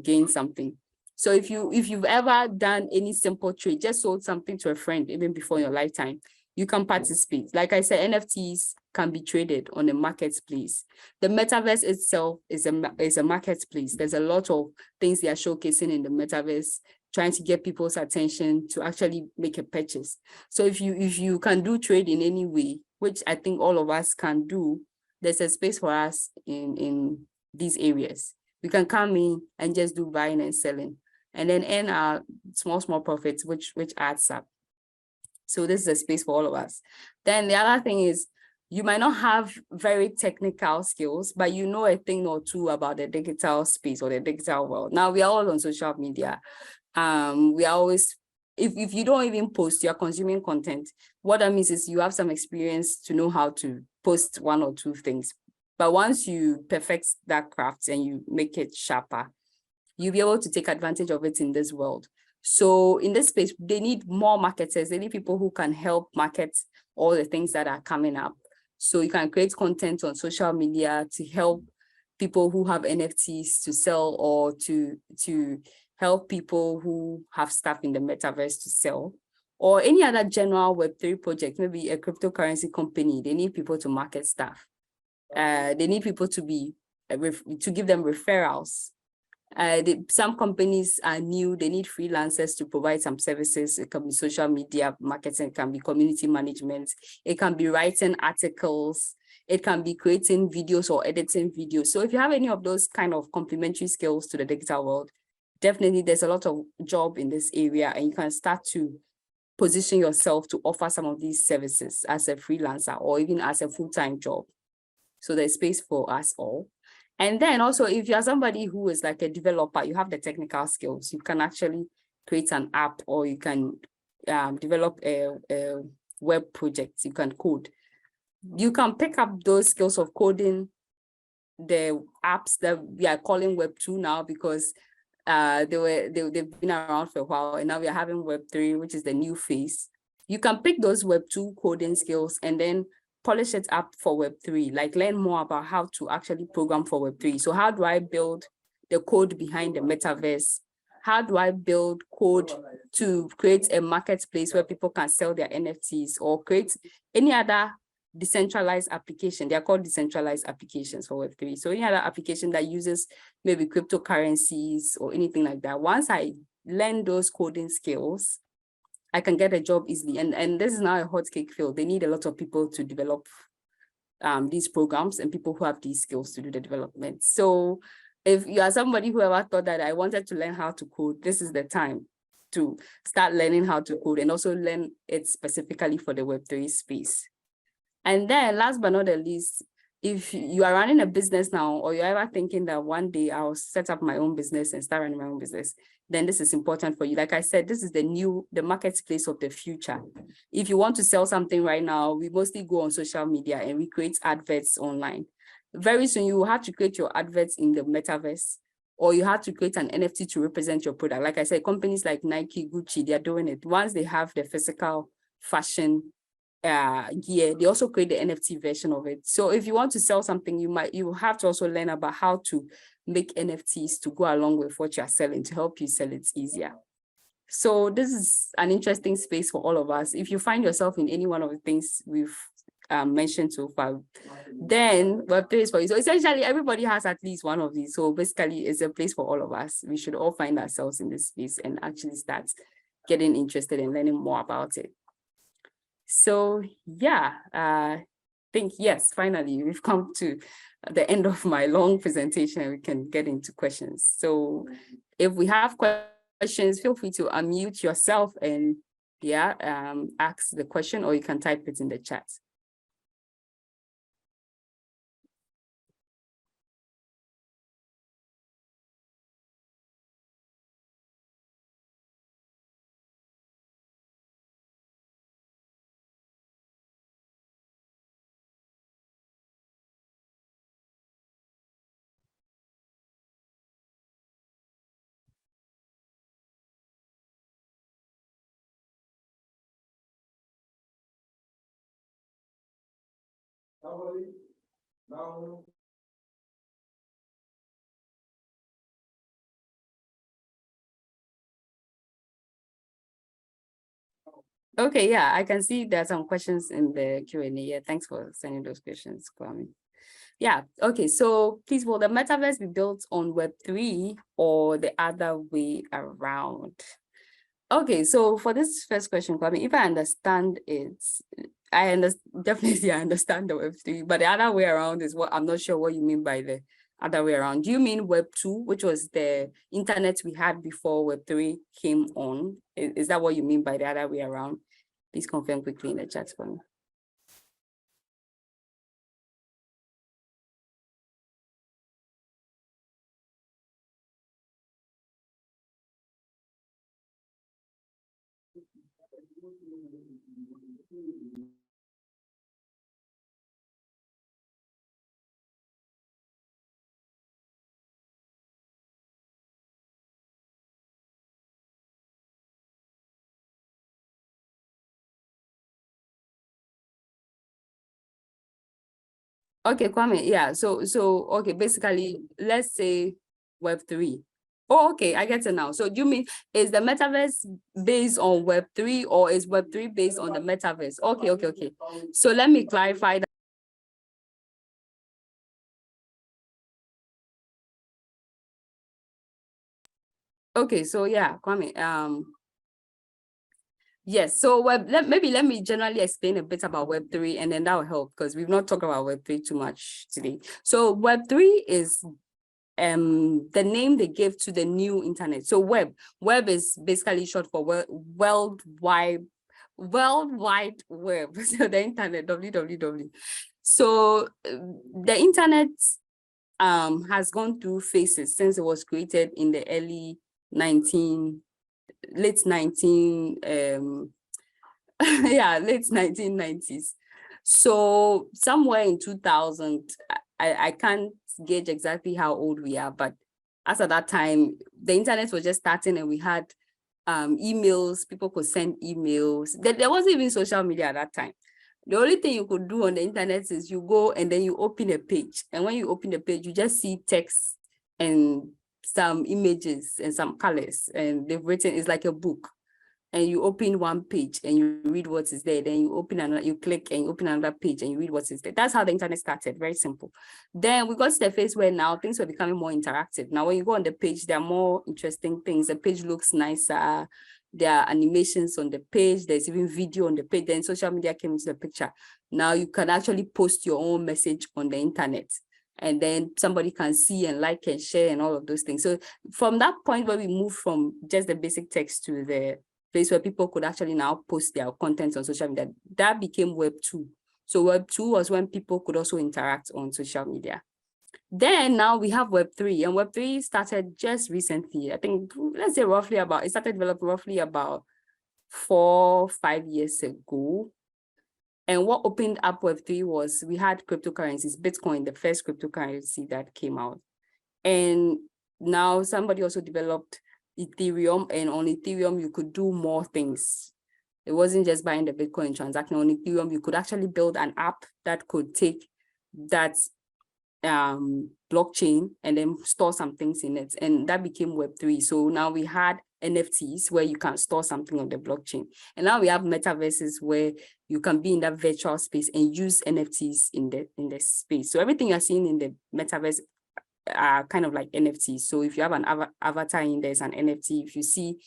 gain something. So if you've ever done any simple trade, just sold something to a friend, even before your lifetime, you can participate. Like I said, NFTs can be traded on a marketplace. The metaverse itself is a marketplace. There's a lot of things they are showcasing in the metaverse, trying to get people's attention to actually make a purchase. So if you can do trade in any way, which I think all of us can do, there's a space for us in these areas. We can come in and just do buying and selling, and then earn our small profits, which adds up. So this is a space for all of us. Then the other thing is, you might not have very technical skills, but you know a thing or two about the digital space or the digital world. Now we are all on social media. We are always, if you don't even post, you're consuming content. What that means is you have some experience to know how to post one or two things. But once you perfect that craft and you make it sharper, you'll be able to take advantage of it in this world. So in this space, they need more marketers. They need people who can help market all the things that are coming up. So you can create content on social media to help people who have NFTs to sell, or to help people who have stuff in the metaverse to sell, or any other general Web3 project, maybe a cryptocurrency company. They need people to market stuff. They need people to give them referrals. Some companies are new, they need freelancers to provide some services. It can be social media marketing, it can be community management, it can be writing articles, it can be creating videos or editing videos. So if you have any of those kind of complementary skills to the digital world, definitely there's a lot of job in this area, and you can start to position yourself to offer some of these services as a freelancer or even as a full-time job. So there's space for us all. And then also, if you're somebody who is like a developer, you have the technical skills, you can actually create an app, or you can develop a web project, you can code. You can pick up those skills of coding the apps that we are calling Web 2 now, because they've been around for a while, and now we are having Web 3, which is the new phase. You can pick those Web 2 coding skills and then polish it up for Web 3, like learn more about how to actually program for Web 3. So how do I build the code behind the metaverse? How do I build code to create a marketplace where people can sell their NFTs, or create any other decentralized application? They are called decentralized applications for Web3. So any other application that uses maybe cryptocurrencies or anything like that. Once I learn those coding skills, I can get a job easily. And this is now a hot cake field. They need a lot of people to develop these programs, and people who have these skills to do the development. So if you are somebody who ever thought that I wanted to learn how to code, this is the time to start learning how to code, and also learn it specifically for the Web3 space. And then last but not the least, if you are running a business now, or you're ever thinking that one day I'll set up my own business and start running my own business, then this is important for you. Like I said, this is the marketplace of the future. If you want to sell something right now, we mostly go on social media and we create adverts online. Very soon you will have to create your adverts in the metaverse, or you have to create an NFT to represent your product. Like I said, companies like Nike, Gucci, they're doing it. Once they have the physical fashion gear, they also create the NFT version of it. So if you want to sell something, you have to also learn about how to make NFTs to go along with what you're selling, to help you sell it easier. So this is an interesting space for all of us. If you find yourself in any one of the things we've mentioned so far, then Web3 is for you. So essentially everybody has at least one of these. So basically it's a place for all of us. We should all find ourselves in this space and actually start getting interested in learning more about it. So yeah, I think, yes, finally, we've come to the end of my long presentation and we can get into questions. So if we have questions, feel free to unmute yourself and ask the question, or you can type it in the chat. Okay, yeah, I can see there's some questions in the Q&A. Yeah, thanks for sending those questions, Kwame. Yeah, okay, so please, will the metaverse be built on Web3 or the other way around? Okay, so for this first question, Kwame, if I understand it, definitely I understand the Web3, but the other way around is what I'm not sure what you mean by the other way around. Do you mean Web2, which was the internet we had before Web3 came on? Is that what you mean by the other way around? Please confirm quickly in the chat for me. Okay, Kwame, yeah, so okay, basically, let's say Web3. Oh, okay, I get it now. So do you mean, is the metaverse based on Web3 or is Web3 based on the metaverse? Okay. So let me clarify that. Okay, so yeah, Kwame, yes, so maybe let me generally explain a bit about Web3 and then that will help because we've not talked about Web3 too much today. So Web3 is the name they gave to the new internet. So web is basically short for World Wide Web. So the internet, www. So the internet has gone through phases since it was created in the late 1990s. So somewhere in 2000, I can't gauge exactly how old we are, but as at that time, the internet was just starting and we had emails, people could send emails. There wasn't even social media at that time. The only thing you could do on the internet is you go and then you open a page. And when you open the page, you just see text and some images and some colors, and they've written, it's like a book. And you open one page and you read what is there. Then you open another, you click and you open another page and you read what is there. That's how the internet started, very simple. Then we got to the phase where now things were becoming more interactive. Now, when you go on the page, there are more interesting things. The page looks nicer. There are animations on the page. There's even video on the page. Then social media came into the picture. Now you can actually post your own message on the internet. And then somebody can see and like and share and all of those things. So from that point where we moved from just the basic text to the place where people could actually now post their content on social media, that became Web 2. So Web 2 was when people could also interact on social media. Then now we have Web 3, and Web 3 started just recently. I think, let's say it started developing roughly about 4-5 years ago. And what opened up Web 3 was we had cryptocurrencies, Bitcoin, the first cryptocurrency that came out. And now somebody also developed Ethereum, and on Ethereum, you could do more things. It wasn't just buying the Bitcoin transaction. On Ethereum, you could actually build an app that could take that blockchain and then store some things in it. And that became Web3. So now we had NFTs where you can store something on the blockchain. And now we have metaverses where you can be in that virtual space and use NFTs in the space. So everything you're seeing in the metaverse are kind of like NFTs. So if you have an avatar in there, it's an NFT. If you see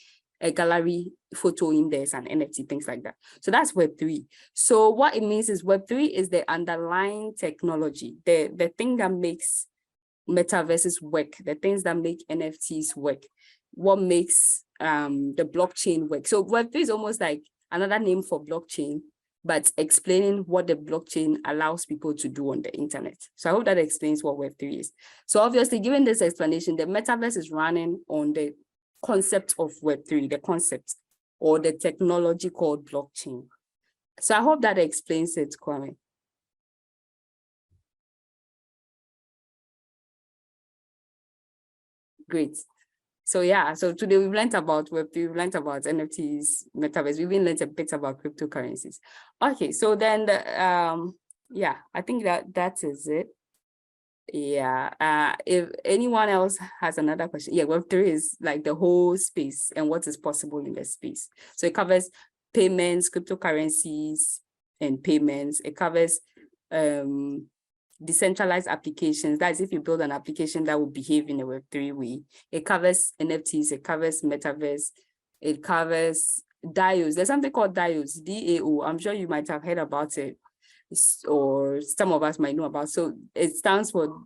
a gallery photo in there, an NFT, things like that. So that's Web3. So what it means is Web3 is the underlying technology, the thing that makes metaverses work, the things that make NFTs work, what makes the blockchain work. So Web3 is almost like another name for blockchain, but explaining what the blockchain allows people to do on the internet. So I hope that explains what Web3 is. So obviously, given this explanation, the metaverse is running on the concept of Web3, the concept or the technology called blockchain. So I hope that explains it, Kwame. Great. So yeah, so today we've learned about Web3, we've learned about NFTs, Metaverse, we've even learned a bit about cryptocurrencies. Okay, so then yeah, I think that is it. Yeah, if anyone else has another question, yeah, Web3 is like the whole space and what is possible in the space. So it covers payments, cryptocurrencies and payments. It covers decentralized applications. That's if you build an application that will behave in a Web3 way. It covers NFTs, it covers Metaverse, it covers DAOs. There's something called DAOs, DAO. I'm sure you might have heard about it, or some of us might know about. So it stands for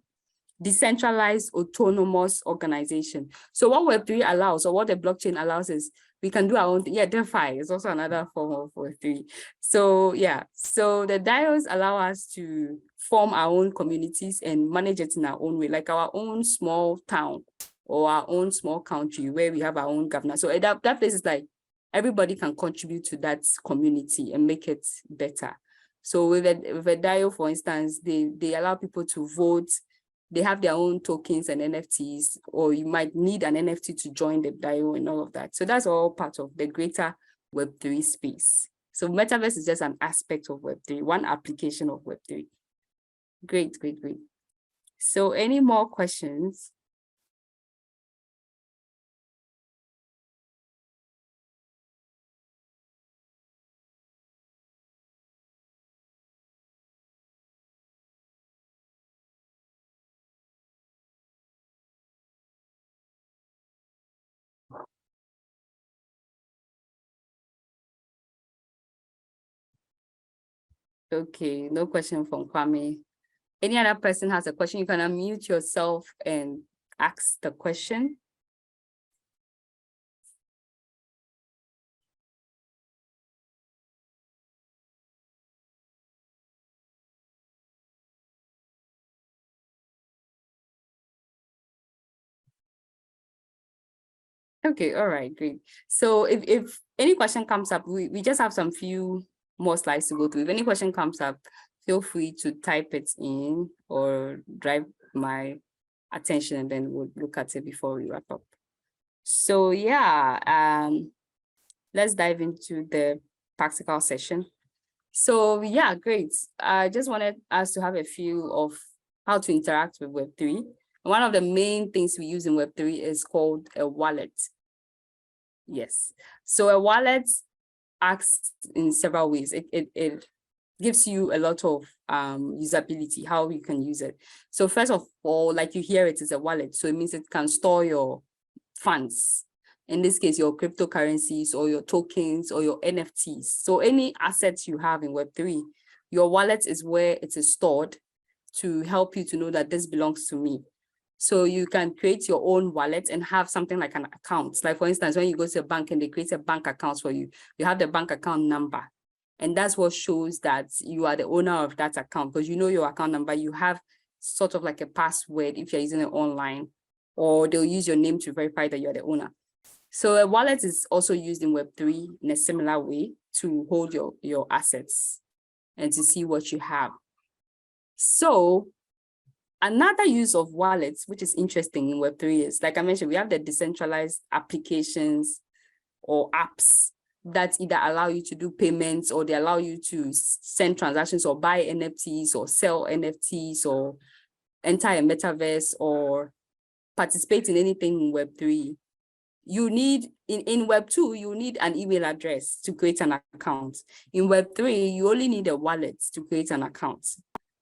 Decentralized Autonomous Organization. So what Web3 allows, or what the blockchain allows, is we can do our own, DeFi is also another form of Web3. So yeah, so the DAOs allow us to form our own communities and manage it in our own way, like our own small town or our own small country where we have our own governor. So that place is like, everybody can contribute to that community and make it better. So with a DAO, for instance, they allow people to vote. They have their own tokens and NFTs, or you might need an NFT to join the DAO and all of that. So that's all part of the greater Web3 space. So Metaverse is just an aspect of Web3, one application of Web3. Great, great, great. So any more questions? Okay, no question from Kwame. Any other person has a question, you can unmute yourself and ask the question. Okay, all right, great. So if any question comes up, we just have some few more slides to go through. If any question comes up, feel free to type it in or drive my attention, and then we'll look at it before we wrap up. So yeah, let's dive into the practical session. So yeah, great. I just wanted us to have a feel of how to interact with Web3. One of the main things we use in Web3 is called a wallet. Yes. So a wallet acts in several ways. It gives you a lot of usability, how you can use it. So first of all, like you hear, it is a wallet. So it means it can store your funds. In this case, your cryptocurrencies or your tokens or your NFTs. So any assets you have in Web3, your wallet is where it is stored to help you to know that this belongs to me. So you can create your own wallet and have something like an account. Like for instance, when you go to a bank and they create a bank account for you, you have the bank account number. And that's what shows that you are the owner of that account, because you know your account number. You have sort of like a password if you're using it online, or they'll use your name to verify that you're the owner. So a wallet is also used in Web3 in a similar way to hold your assets and to see what you have. So another use of wallets, which is interesting in Web3, is, like I mentioned, we have the decentralized applications or apps that either allow you to do payments, or they allow you to send transactions or buy NFTs or sell NFTs or enter a metaverse or participate in anything in Web3. You need, in Web2, you need an email address to create an account. In Web3, you only need a wallet to create an account.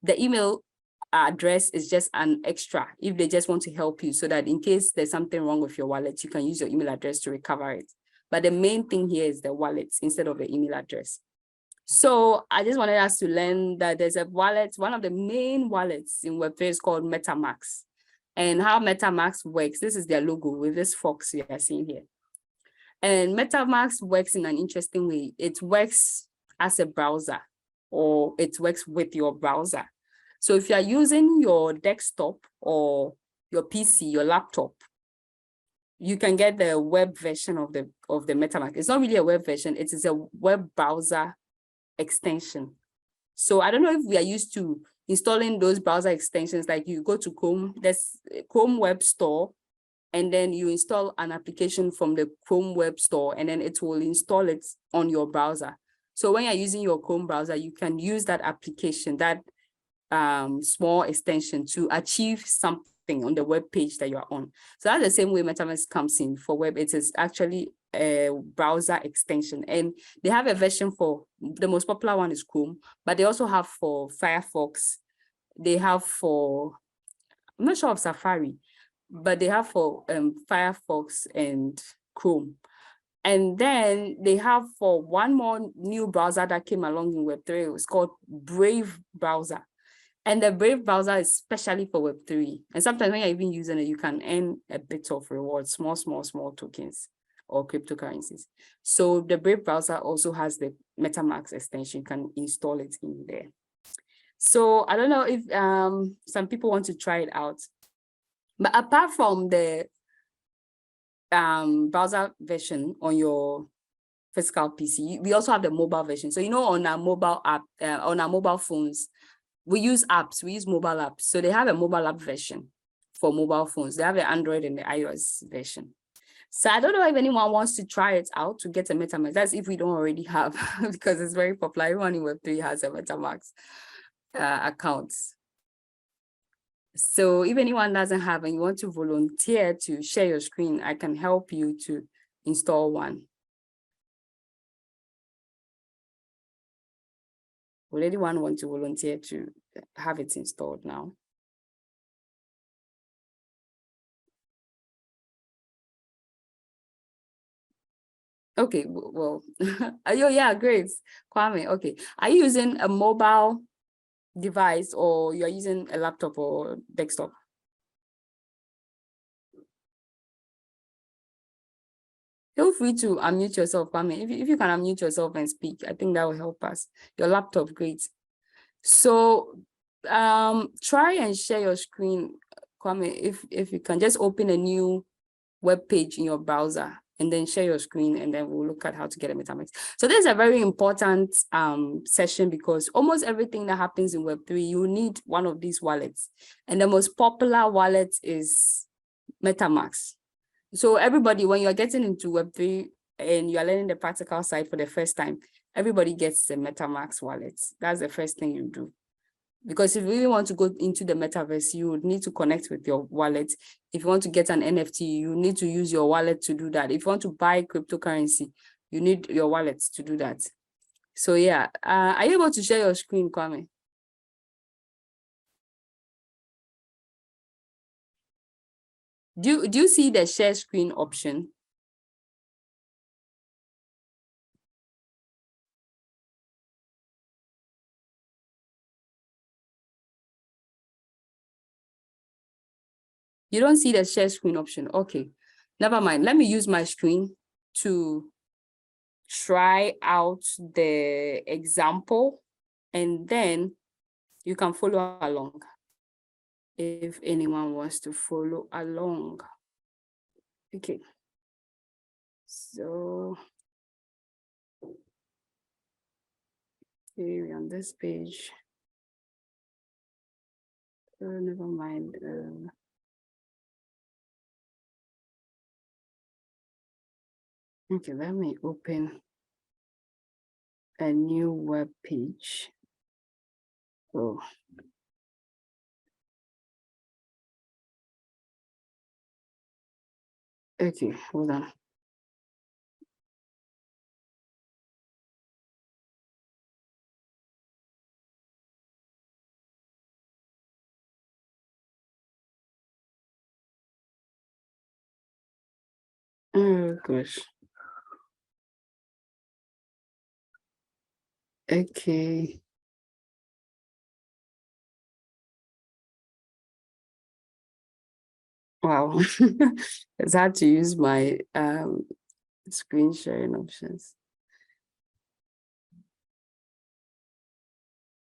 The email address is just an extra if they just want to help you, so that in case there's something wrong with your wallet, you can use your email address to recover it. but the main thing here is the wallets instead of the email address. So I just wanted us to learn that there's a wallet, one of the main wallets in Web3 is called MetaMask. And how MetaMask works, this is their logo with this fox you are seeing here. And MetaMask works in an interesting way. It works as a browser, or it works with your browser. So if you are using your desktop or your PC, your laptop, you can get the web version of the MetaMask. It's not really a web version, it is a web browser extension. So I don't know if we are used to installing those browser extensions, like you go to Chrome, there's Chrome Web Store, and then you install an application from the Chrome Web Store, and then it will install it on your browser. So when you're using your Chrome browser, you can use that application, that small extension, to achieve something on the web page that you're on. So that's the same way MetaMask comes in for web. It is actually a browser extension, and they have a version for, the most popular one is Chrome, but they also have for Firefox. They have for, I'm not sure of Safari, but they have for Firefox and Chrome. And then they have for one more new browser that came along in Web3. It's called Brave browser. And the Brave browser is specially for Web3. And sometimes when you're even using it, you can earn a bit of rewards, small tokens or cryptocurrencies. So the Brave browser also has the MetaMask extension. You can install it in there. So I don't know if some people want to try it out. But apart from the browser version on your physical PC, we also have the mobile version. So, you know, on our mobile app, on our mobile phones, we use apps, we use mobile apps. So they have a mobile app version for mobile phones. They have the Android and the iOS version. So I don't know if anyone wants to try it out to get a MetaMask. That's if we don't already have, because it's very popular. Everyone in Web3 has a MetaMask account. So if anyone doesn't have and you want to volunteer to share your screen, I can help you to install one. Would anyone want to volunteer to have it installed now? Okay, well, yeah, great. Kwame, okay. Are you using a mobile device or you're using a laptop or desktop? Feel free to unmute yourself, Kwame. If you can unmute yourself and speak, I think that will help us. Your laptop, great. So try and share your screen, Kwame. If you can just open a new web page in your browser and then share your screen, and then we'll look at how to get a MetaMask. So this is a very important session, because almost everything that happens in Web3, you need one of these wallets. And the most popular wallet is MetaMask. So everybody, when you're getting into Web3 and you're learning the practical side for the first time, everybody gets the MetaMask wallet. That's the first thing you do. Because if you really want to go into the metaverse, you would need to connect with your wallet. If you want to get an NFT, you need to use your wallet to do that. If you want to buy cryptocurrency, you need your wallet to do that. So yeah, are you able to share your screen, Kwame? Do you see the share screen option? You don't see the share screen option. Okay, never mind. Let me use my screen to try out the example, and then you can follow along if anyone wants to follow along. Okay, so here on this page, never mind. Okay, let me open a new web page. Oh. Okay, hold on. Oh gosh. Okay. Wow. It's hard to use my screen sharing options.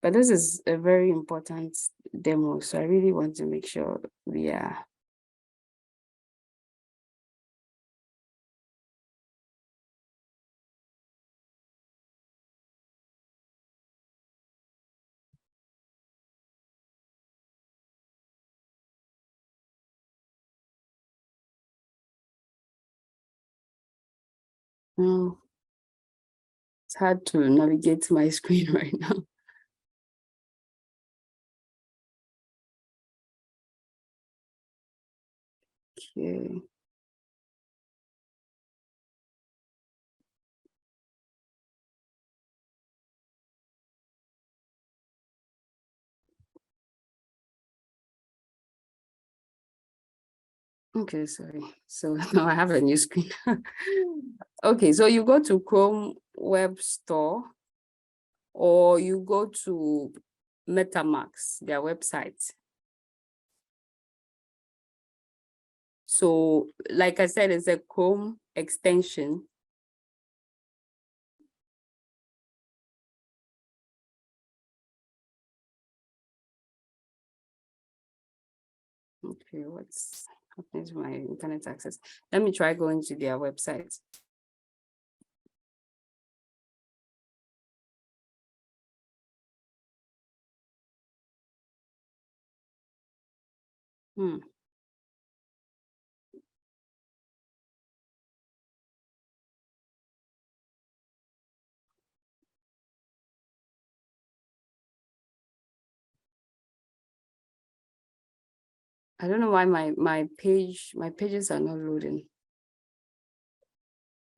But this is a very important demo, so I really want to make sure we are. It's hard to navigate my screen right now. Okay. Okay, sorry. So now I have a new screen. Okay, so you go to Chrome Web Store or you go to MetaMask, their website. So like I said, it's a Chrome extension. Okay, what's happening to my internet access? Let me try going to their website. I don't know why my pages are not loading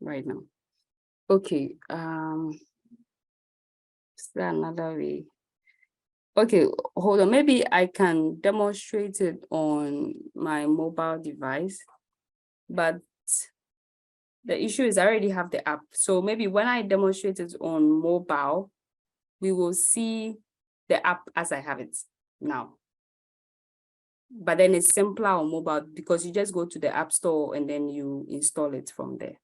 right now. Okay, is there another way? Okay, hold on. Maybe I can demonstrate it on my mobile device, but the issue is I already have the app. So maybe when I demonstrate it on mobile, we will see the app as I have it now. But then it's simpler on mobile because you just go to the App Store and then you install it from there.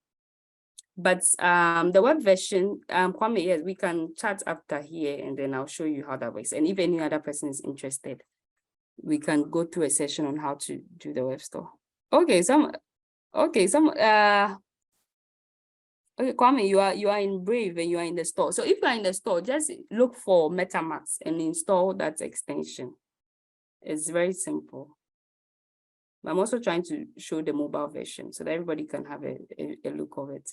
But the web version, Kwame, yes, we can chat after here and then I'll show you how that works. And if any other person is interested, we can go through a session on how to do the web store. Okay, okay, Kwame, you are in Brave and you are in the store. So if you are in the store, just look for MetaMask and install that extension. It's very simple. I'm also trying to show the mobile version so that everybody can have a look of it,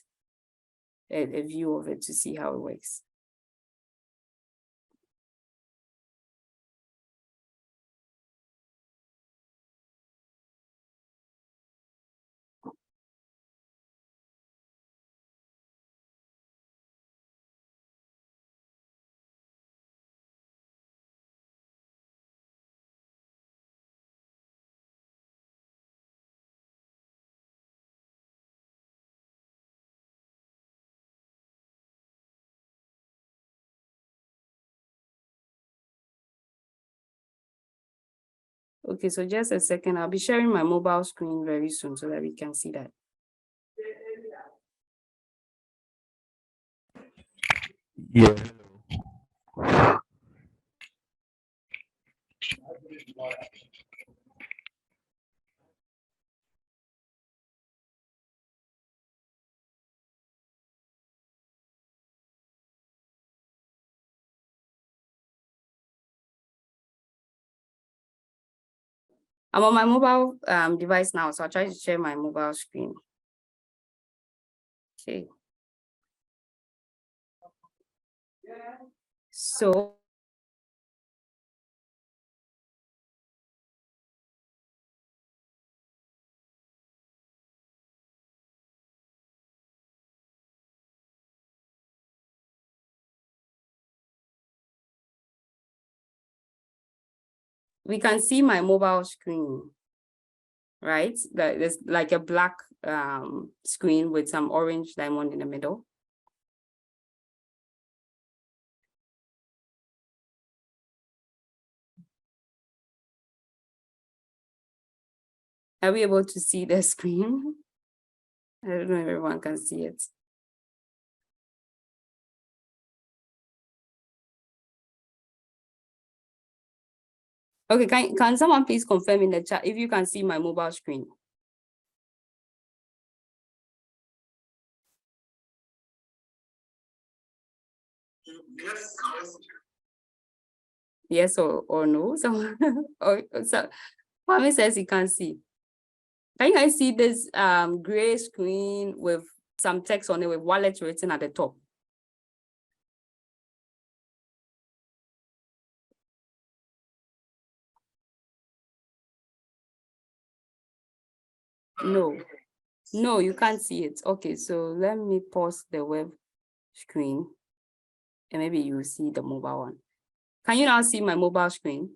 a view of it to see how it works. Okay, so just a second, I'll be sharing my mobile screen very soon so that we can see that. Yeah. I'm on my mobile device now, so I'll try to share my mobile screen. Okay. So we can see my mobile screen, right? There's like a black screen with some orange diamond in the middle. Are we able to see the screen? I don't know if everyone can see it. Okay, can someone please confirm in the chat if you can see my mobile screen? Yes. Yes or no? So, so Kwame says he can't see. Can you guys see this gray screen with some text on it with wallet written at the top? No, you can't see it. Okay, so let me pause the web screen and maybe you will see the mobile one. Can you now see my mobile screen?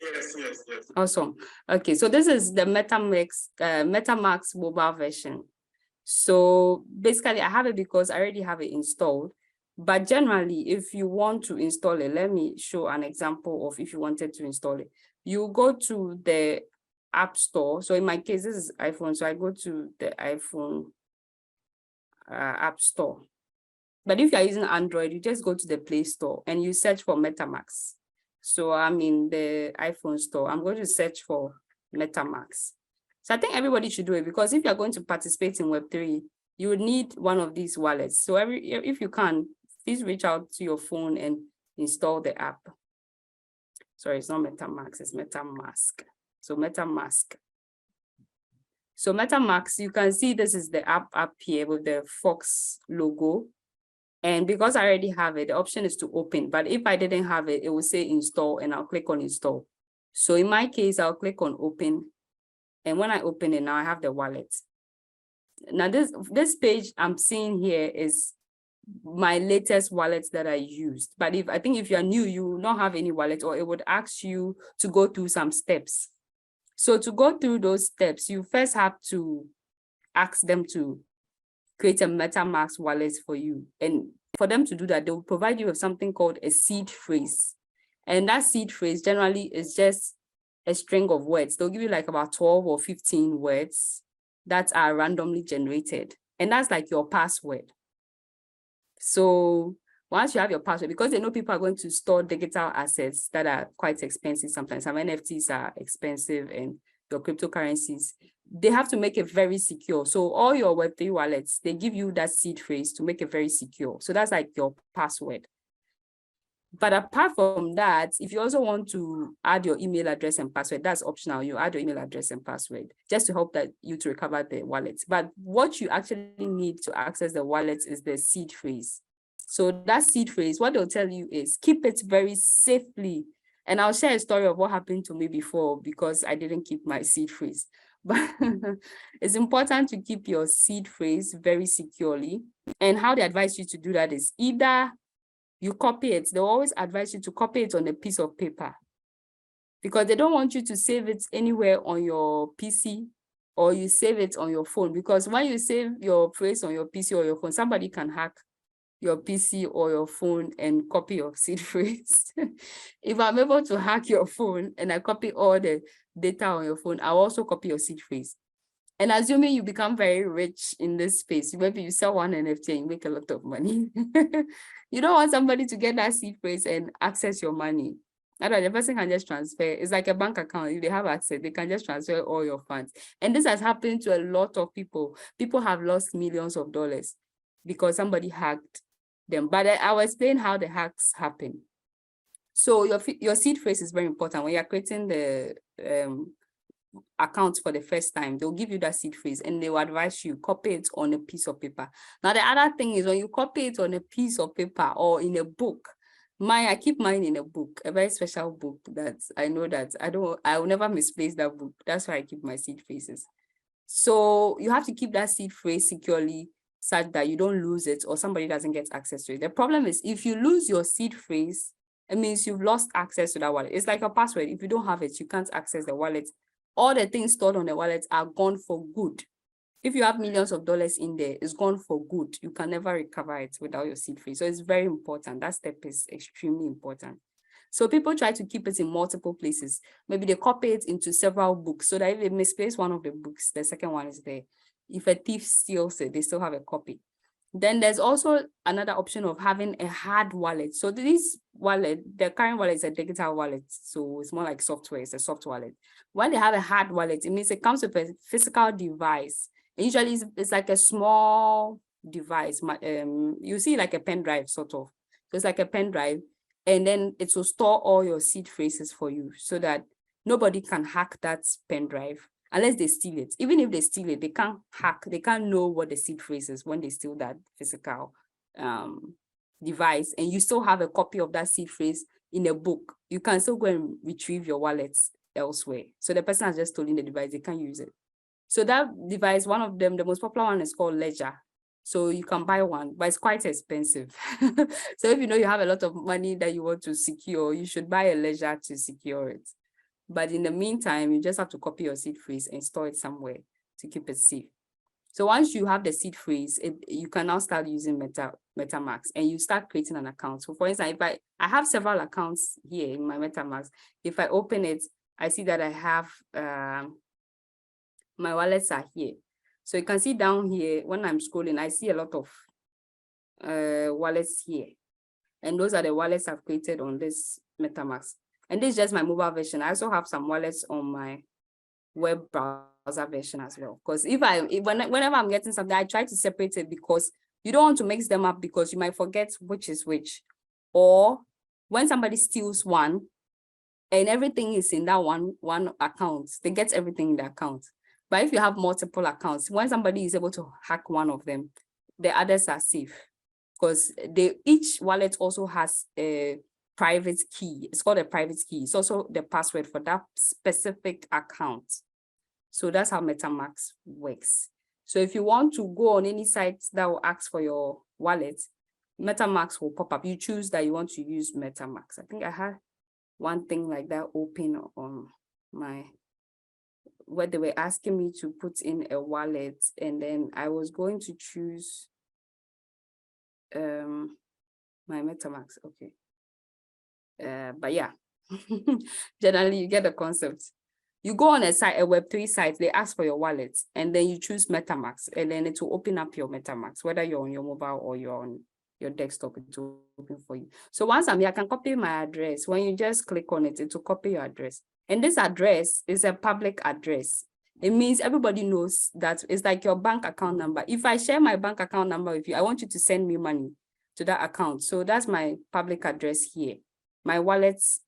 Yes. Awesome. Okay, so this is the MetaMask mobile version. So basically I have it because I already have it installed. But generally, if you want to install it, let me show an example of if you wanted to install it. You go to the App Store. So in my case, this is iPhone. So I go to the iPhone App Store. But if you're using Android, you just go to the Play Store and you search for MetaMask. So I'm in the iPhone store. I'm going to search for MetaMask. So I think everybody should do it because if you're going to participate in Web3, you would need one of these wallets. So if you can, please reach out to your phone and install the app. Sorry, it's not MetaMask, it's MetaMask. So MetaMask. So MetaMask, you can see this is the app here with the Fox logo. And because I already have it, the option is to open. But if I didn't have it, it will say install and I'll click on install. So in my case, I'll click on open. And when I open it, now I have the wallet. Now this page I'm seeing here is my latest wallet that I used. But I think if you're new, you will not have any wallet or it would ask you to go through some steps. So to go through those steps, you first have to ask them to create a MetaMask wallet for you. And for them to do that, they will provide you with something called a seed phrase. And that seed phrase generally is just a string of words. They'll give you like about 12 or 15 words that are randomly generated. And that's like your password. So once you have your password, because they know people are going to store digital assets that are quite expensive sometimes. Some NFTs are expensive and your cryptocurrencies, they have to make it very secure. So all your Web3 wallets, they give you that seed phrase to make it very secure. So that's like your password. But apart from that, if you also want to add your email address and password, that's optional. You add your email address and password just to help you to recover the wallet. But what you actually need to access the wallet is the seed phrase. So that seed phrase, what they'll tell you is keep it very safely. And I'll share a story of what happened to me before because I didn't keep my seed phrase. But it's important to keep your seed phrase very securely. And how they advise you to do that is either you copy it. They'll always advise you to copy it on a piece of paper because they don't want you to save it anywhere on your PC or you save it on your phone, because when you save your phrase on your PC or your phone, somebody can hack your PC or your phone and copy your seed phrase. If I'm able to hack your phone and I copy all the data on your phone, I'll also copy your seed phrase. And assuming you become very rich in this space, maybe you sell one NFT and you make a lot of money. You don't want somebody to get that seed phrase and access your money. Otherwise, the person can just transfer. It's like a bank account. If they have access, they can just transfer all your funds. And this has happened to a lot of people. People have lost millions of dollars because somebody hacked them. But I will explain how the hacks happen. So your seed phrase is very important when you're creating the account for the first time. They'll give you that seed phrase and they will advise you copy it on a piece of paper. Now the other thing is when you copy it on a piece of paper or in a book, I keep mine in a book, a very special book that I know that I will never misplace that book. That's why I keep my seed phrases. So you have to keep that seed phrase securely such that you don't lose it or somebody doesn't get access to it. The problem is if you lose your seed phrase, it means you've lost access to that wallet. It's like a password. If you don't have it, you can't access the wallet. All the things stored on the wallet are gone for good. If you have millions of dollars in there, it's gone for good. You can never recover it without your seed phrase. So it's very important. That step is extremely important. So people try to keep it in multiple places. Maybe they copy it into several books so that if they misplace one of the books, the second one is there. If a thief steals it, they still have a copy. Then there's also another option of having a hard wallet. So this wallet, the current wallet is a digital wallet. So it's more like software, it's a soft wallet. When they have a hard wallet, it means it comes with a physical device. And usually it's like a small device. You see like a pen drive sort of. So it's like a pen drive. And then it will store all your seed phrases for you so that nobody can hack that pen drive unless they steal it. Even if they steal it, they can't hack, they can't know what the seed phrase is when they steal that physical device. And you still have a copy of that seed phrase in a book. You can still go and retrieve your wallets elsewhere. So the person has just stolen the device, they can't use it. So that device, one of them, the most popular one is called Ledger. So you can buy one, but it's quite expensive. So if you know you have a lot of money that you want to secure, you should buy a Ledger to secure it. But in the meantime, you just have to copy your seed phrase and store it somewhere to keep it safe. So once you have the seed phrase, you can now start using MetaMask and you start creating an account. So for instance, if I have several accounts here in my MetaMask, if I open it, I see that I have my wallets are here. So you can see down here, when I'm scrolling, I see a lot of wallets here. And those are the wallets I've created on this MetaMask. And this is just my mobile version. I also have some wallets on my web browser version as well. Because whenever I'm getting something, I try to separate it because you don't want to mix them up because you might forget which is which. Or when somebody steals one and everything is in that one account, they get everything in the account. But if you have multiple accounts, when somebody is able to hack one of them, the others are safe because each wallet also has a private key. It's called a private key. It's also the password for that specific account. So that's how MetaMask works. So if you want to go on any site that will ask for your wallet, MetaMask will pop up. You choose that you want to use MetaMask. I think I had one thing like that open on my, where they were asking me to put in a wallet, and then I was going to choose my MetaMask. Okay. But yeah, generally you get the concept. You go on a site, a Web3 site, they ask for your wallet, and then you choose MetaMask, and then it will open up your MetaMask, whether you're on your mobile or you're on your desktop, it will open for you. So once I'm here, I can copy my address. When you just click on it, it will copy your address. And this address is a public address. It means everybody knows that it's like your bank account number. If I share my bank account number with you, I want you to send me money to that account. So that's my public address here. My wallet's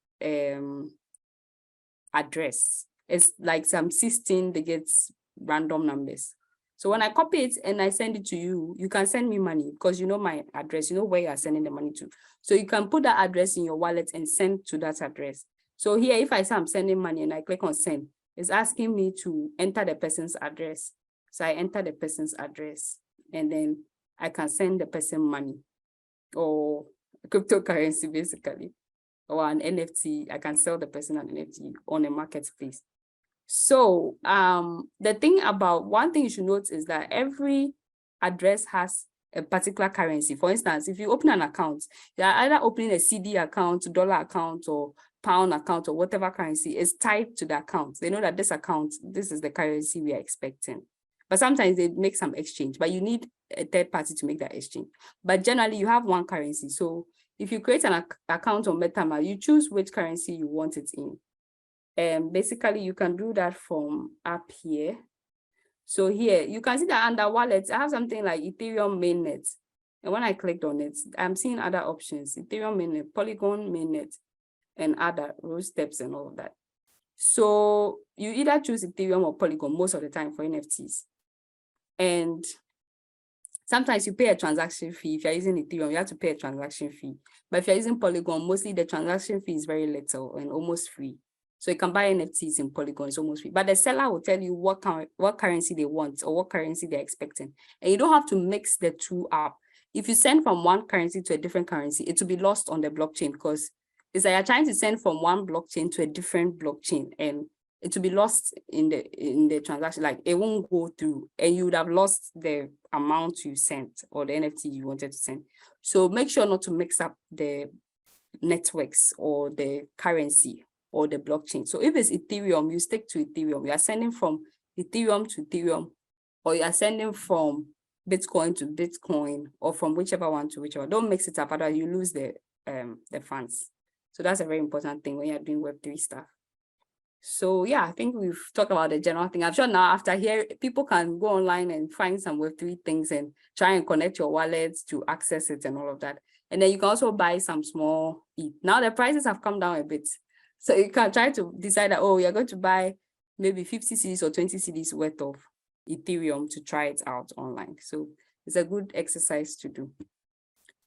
address is like some 16 digits random numbers. So when I copy it and I send it to you, you can send me money because you know my address, you know where you are sending the money to. So you can put that address in your wallet and send to that address. So here, if I say I'm sending money and I click on send, it's asking me to enter the person's address. So I enter the person's address and then I can send the person money or cryptocurrency basically, or an NFT. I can sell the person an NFT on a marketplace. So the thing about, one thing you should note is that every address has a particular currency. For instance, if you open an account, you're either opening a CD account, dollar account, or pound account, or whatever currency is tied to the account. They know that this account, this is the currency we are expecting. But sometimes they make some exchange, but you need a third party to make that exchange. But generally, you have one currency. So if you create an account on MetaMask, you choose which currency you want it in. And basically, you can do that from up here. So here, you can see that under wallets, I have something like Ethereum mainnet. And when I clicked on it, I'm seeing other options, Ethereum mainnet, Polygon mainnet, and other rule steps and all of that. So you either choose Ethereum or Polygon most of the time for NFTs. And sometimes you pay a transaction fee. If you're using Ethereum, you have to pay a transaction fee. But if you're using Polygon, mostly the transaction fee is very little and almost free. So you can buy NFTs in Polygon, it's almost free. But the seller will tell you what currency they want or what currency they're expecting. And you don't have to mix the two up. If you send from one currency to a different currency, it will be lost on the blockchain because it's like you're trying to send from one blockchain to a different blockchain and it will be lost in the transaction, like it won't go through and you would have lost the amount you sent or the NFT you wanted to send. So make sure not to mix up the networks or the currency or the blockchain. So if it's Ethereum, you stick to Ethereum. You are sending from Ethereum to Ethereum, or you are sending from Bitcoin to Bitcoin, or from whichever one to whichever. Don't mix it up, otherwise you lose the funds. So that's a very important thing when you're doing Web3 stuff. So yeah, I think we've talked about the general thing. I'm sure now after here, people can go online and find some Web3 things and try and connect your wallets to access it and all of that. And then you can also buy some small ETH. Now the prices have come down a bit. So you can try to decide that, oh, you're going to buy maybe 50 cedis or 20 cedis worth of Ethereum to try it out online. So it's a good exercise to do.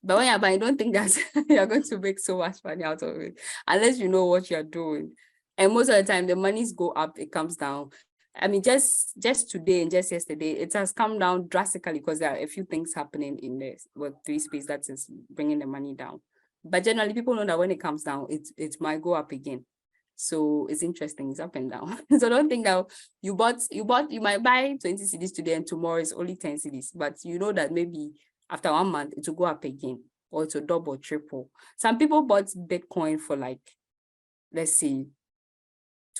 But when you're buying, don't think that you're going to make so much money out of it, unless you know what you're doing. And most of the time, the monies go up, it comes down. I mean, just today and just yesterday, it has come down drastically because there are a few things happening in the Web3 space that is bringing the money down. But generally, people know that when it comes down, it might go up again. So it's interesting, it's up and down. So don't think that you might buy 20 cedis today and tomorrow is only 10 cedis, but you know that maybe after 1 month, it will go up again, or it will double, triple. Some people bought Bitcoin for like, let's say,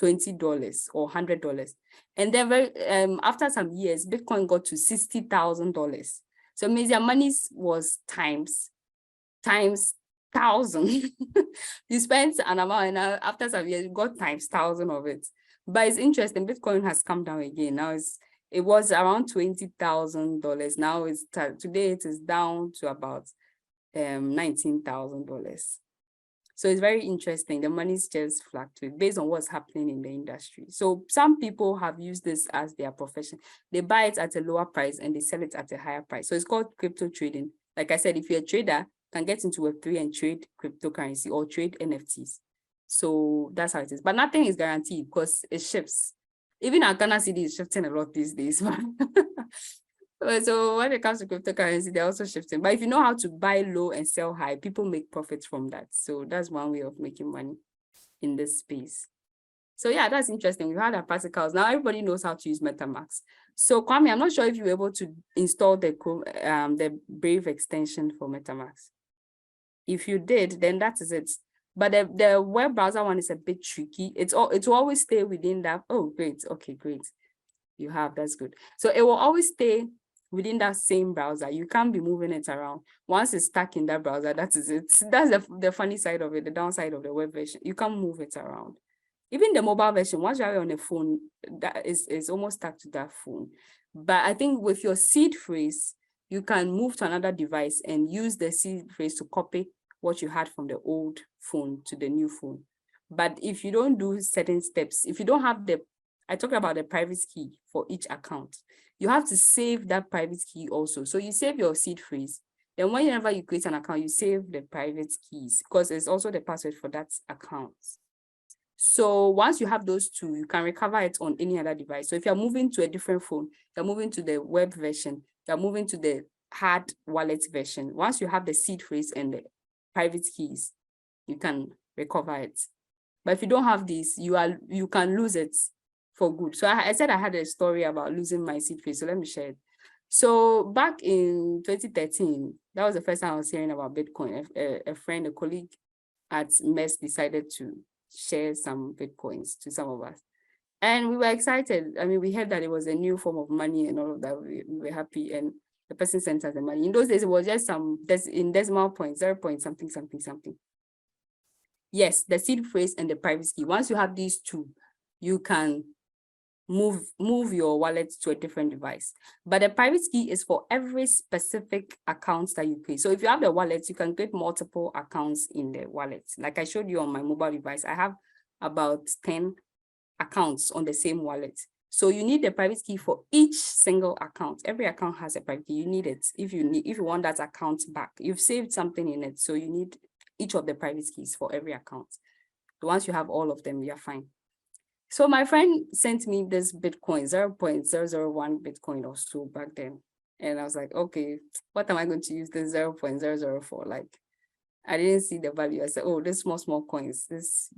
$20 or $100. And then after some years, Bitcoin got to $60,000. So it means your money was times 1,000. You spent an amount and after some years, you got times 1,000 of it. But it's interesting, Bitcoin has come down again. Now it was around $20,000. Now today it is down to about $19,000. So it's very interesting. The money's just fluctuate based on what's happening in the industry. So some people have used this as their profession. They buy it at a lower price and they sell it at a higher price. So it's called crypto trading. Like I said, if you're a trader, you can get into Web3 and trade cryptocurrency or trade NFTs. So that's how it is. But nothing is guaranteed because it shifts. Even our Ghana city is shifting a lot these days. So when it comes to cryptocurrency, they're also shifting. But if you know how to buy low and sell high, people make profits from that. So that's one way of making money in this space. So yeah, that's interesting. We had our practicals. Now everybody knows how to use MetaMask. So Kwame, I'm not sure if you were able to install the Brave extension for MetaMask. If you did, then that is it. But the web browser one is a bit tricky. It will always stay within that. Oh, great. Okay, great. You have, that's good. So it will always stay within that same browser. You can't be moving it around. Once it's stuck in that browser, that is it. That's the funny side of it, the downside of the web version. You can't move it around. Even the mobile version, once you're on a phone, that is almost stuck to that phone. But I think with your seed phrase, you can move to another device and use the seed phrase to copy what you had from the old phone to the new phone. But if you don't do certain steps, if you don't have I talked about the private key for each account. You have to save that private key also. So you save your seed phrase. Then whenever you create an account, you save the private keys because it's also the password for that account. So once you have those two, you can recover it on any other device. So if you're moving to a different phone, you're moving to the web version, you're moving to the hard wallet version. Once you have the seed phrase and the private keys, you can recover it. But if you don't have these, you can lose it for good. So I said I had a story about losing my seed phrase. So let me share it. So back in 2013, that was the first time I was hearing about Bitcoin. A friend, a colleague at MES decided to share some Bitcoins to some of us. And we were excited. I mean, we heard that it was a new form of money and all of that. We were happy. And the person sent us the money. In those days, it was just in decimal points, 0 point something, something, something. Yes, the seed phrase and the private key. Once you have these two, you can move your wallet to a different device. But the private key is for every specific account that you create. So if you have the wallet, you can create multiple accounts in the wallet. Like I showed you on my mobile device, I have about 10 accounts on the same wallet. So you need the private key for each single account. Every account has a private key. You need it if you want that account back. You've saved something in it, so you need each of the private keys for every account. So once you have all of them, you're fine. So my friend sent me this Bitcoin, 0.001 Bitcoin or so back then. And I was like, okay, what am I going to use this 0.004? Like, I didn't see the value. I said, oh, this small coins, this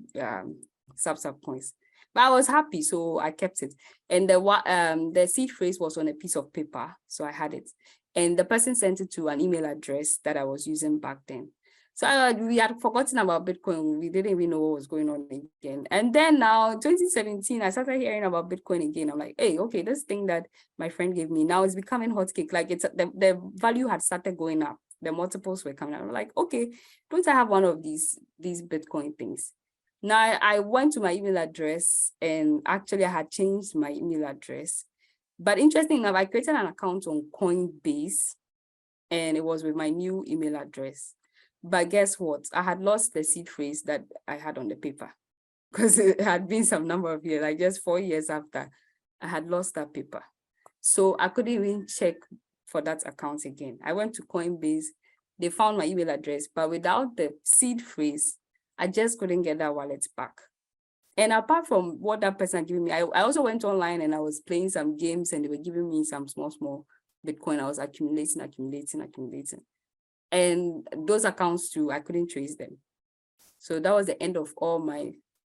sub coins. But I was happy, so I kept it. And the seed phrase was on a piece of paper, so I had it. And the person sent it to an email address that I was using back then. So we had forgotten about Bitcoin. We didn't even know what was going on again. And then now, 2017, I started hearing about Bitcoin again. I'm like, hey, okay, this thing that my friend gave me now is becoming hot cake. Like the value had started going up. The multiples were coming out. I'm like, okay, don't I have one of these Bitcoin things? Now I went to my email address, and actually I had changed my email address. But interesting enough, I created an account on Coinbase, and it was with my new email address. But guess what? I had lost the seed phrase that I had on the paper, because it had been some number of years, like just 4 years after, I had lost that paper. So I couldn't even check for that account again. I went to Coinbase, they found my email address, but without the seed phrase, I just couldn't get that wallet back. And apart from what that person gave me, I also went online and I was playing some games, and they were giving me some small Bitcoin. I was accumulating. And those accounts too, I couldn't trace them. So that was the end of all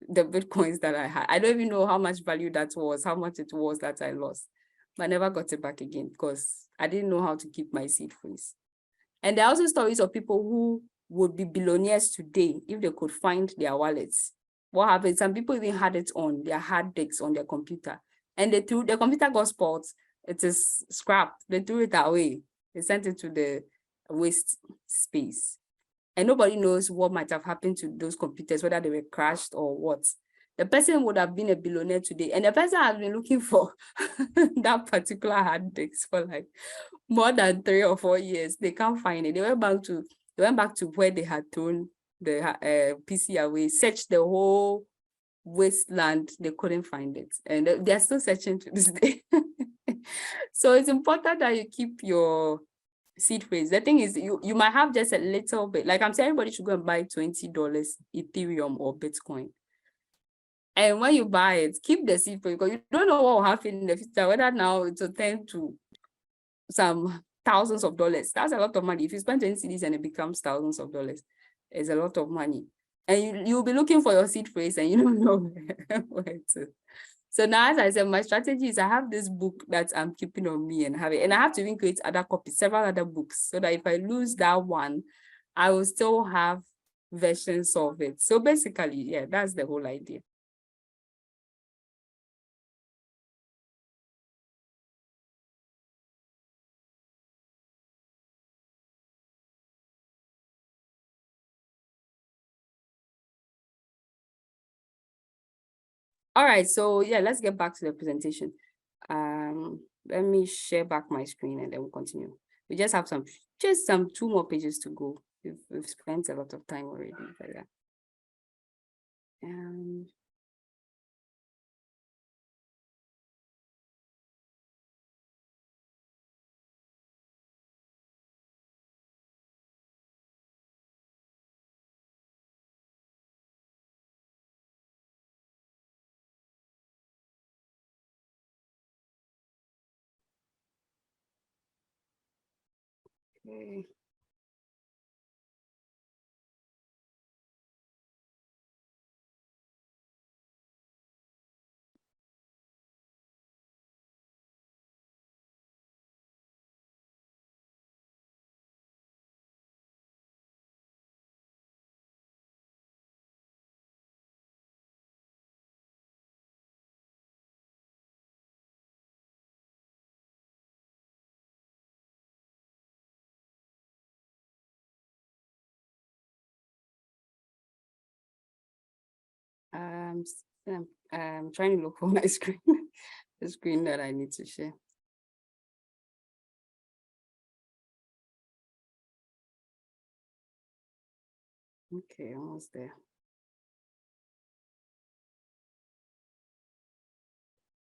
the Bitcoins that I had. I don't even know how much value that was, how much it was that I lost. But I never got it back again because I didn't know how to keep my seed phrase. And there are also stories of people who would be billionaires today if they could find their wallets. What happened? Some people even had it on their hard disks on their computer, and their computer got spoiled. It is scrapped. They threw it away. They sent it to the waste space. And nobody knows what might have happened to those computers, whether they were crashed or what. The person would have been a billionaire today, and the person has been looking for that particular hard disk for like more than 3 or 4 years. They can't find it. They went back to where they had thrown the PC away, searched the whole wasteland. They couldn't find it, and they're still searching to this day. So it's important that you keep your seed phrase. The thing is, you might have just a little bit. Like I'm saying, everybody should go and buy $20 Ethereum or Bitcoin. And when you buy it, keep the seed phrase, because you don't know what will happen in the future, whether now it will turn to some thousands of dollars. That's a lot of money. If you spend 20 CDs and it becomes thousands of dollars, it's a lot of money. And you'll be looking for your seed phrase and you don't know where to. So now, as I said, my strategy is I have this book that I'm keeping on me and I have to even create other copies, several other books, so that if I lose that one, I will still have versions of it. So basically, yeah, that's the whole idea. All right, so yeah, let's get back to the presentation. Let me share back my screen and then we'll continue. We just have some 2 more pages to go. We've spent a lot of time already, but yeah. Okay. I'm trying to look for my screen, the screen that I need to share. Okay, almost there.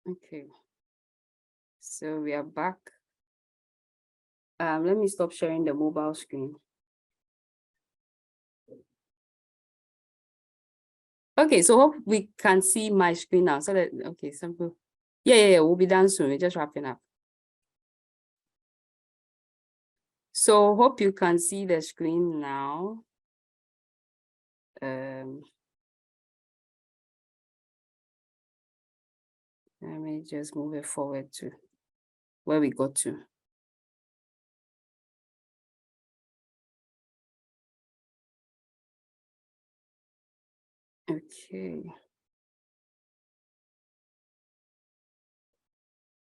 Okay, so we are back. Let me stop sharing the mobile screen. Okay, so hope we can see my screen now. So that, okay, simple. Yeah, we'll be done soon. We're just wrapping up. So hope you can see the screen now. Let me just move it forward to where we got to. Okay.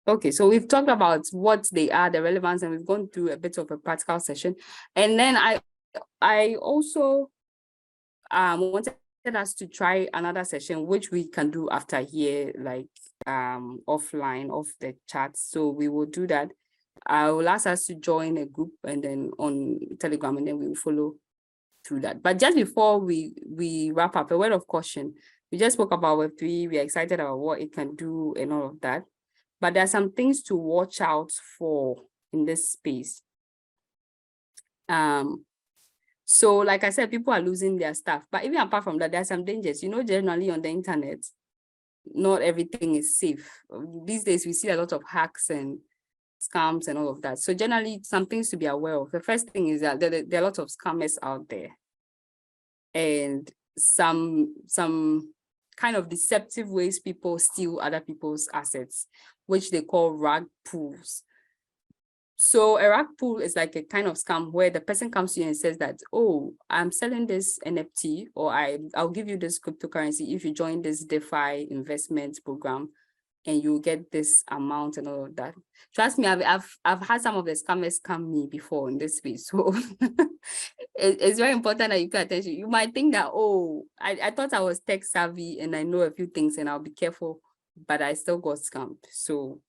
Okay, so we've talked about what they are, the relevance, and we've gone through a bit of a practical session. And then I also wanted us to try another session, which we can do after here, like offline, off the chat. So we will do that. I will ask us to join a group and then on Telegram, and then we will follow through that. But just before we wrap up, a word of caution. We just spoke about Web3. We're excited about what it can do and all of that. But there are some things to watch out for in this space. So like I said, people are losing their stuff. But even apart from that, there are some dangers. You know, generally on the internet, not everything is safe. These days, we see a lot of hacks and scams and all of that. So generally, some things to be aware of. The first thing is that there are a lot of scammers out there. And some kind of deceptive ways people steal other people's assets, which they call rug pulls. So a rug pull is like a kind of scam where the person comes to you and says that, oh, I'm selling this NFT, or I'll give you this cryptocurrency if you join this DeFi investment program, and you get this amount and all of that. Trust me, I've had some of the scammers scam me before in this space. So it's very important that you pay attention. You might think that, oh, I thought I was tech savvy and I know a few things and I'll be careful, but I still got scammed. So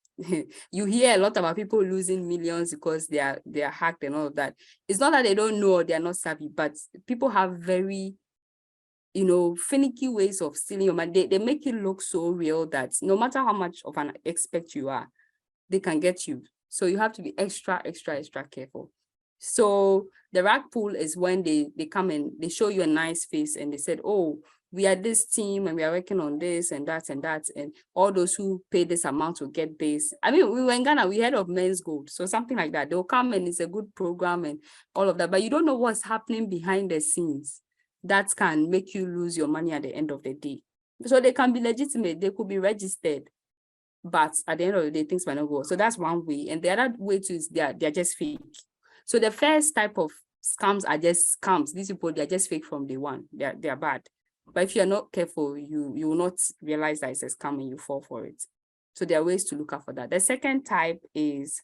you hear a lot about people losing millions because they are hacked and all of that. It's not that they don't know or they are not savvy, but people have very, you know, finicky ways of stealing your money. They make it look so real that no matter how much of an expert you are, they can get you. So you have to be extra careful. So the rug pull is when they come in, they show you a nice face and they said, oh, we are this team and we are working on this and that and that. And all those who pay this amount will get this. I mean, we were in Ghana, we heard of Men's Gold. So something like that. They'll come and it's a good program and all of that. But you don't know what's happening behind the scenes that can make you lose your money at the end of the day. So they can be legitimate, they could be registered, but at the end of the day, things might not go. So that's one way. And the other way too is they're just fake. So the first type of scams are just scams. These people, they're just fake from day one. They're bad. But if you're not careful, you will not realize that it's a scam and you fall for it. So there are ways to look out for that. The second type is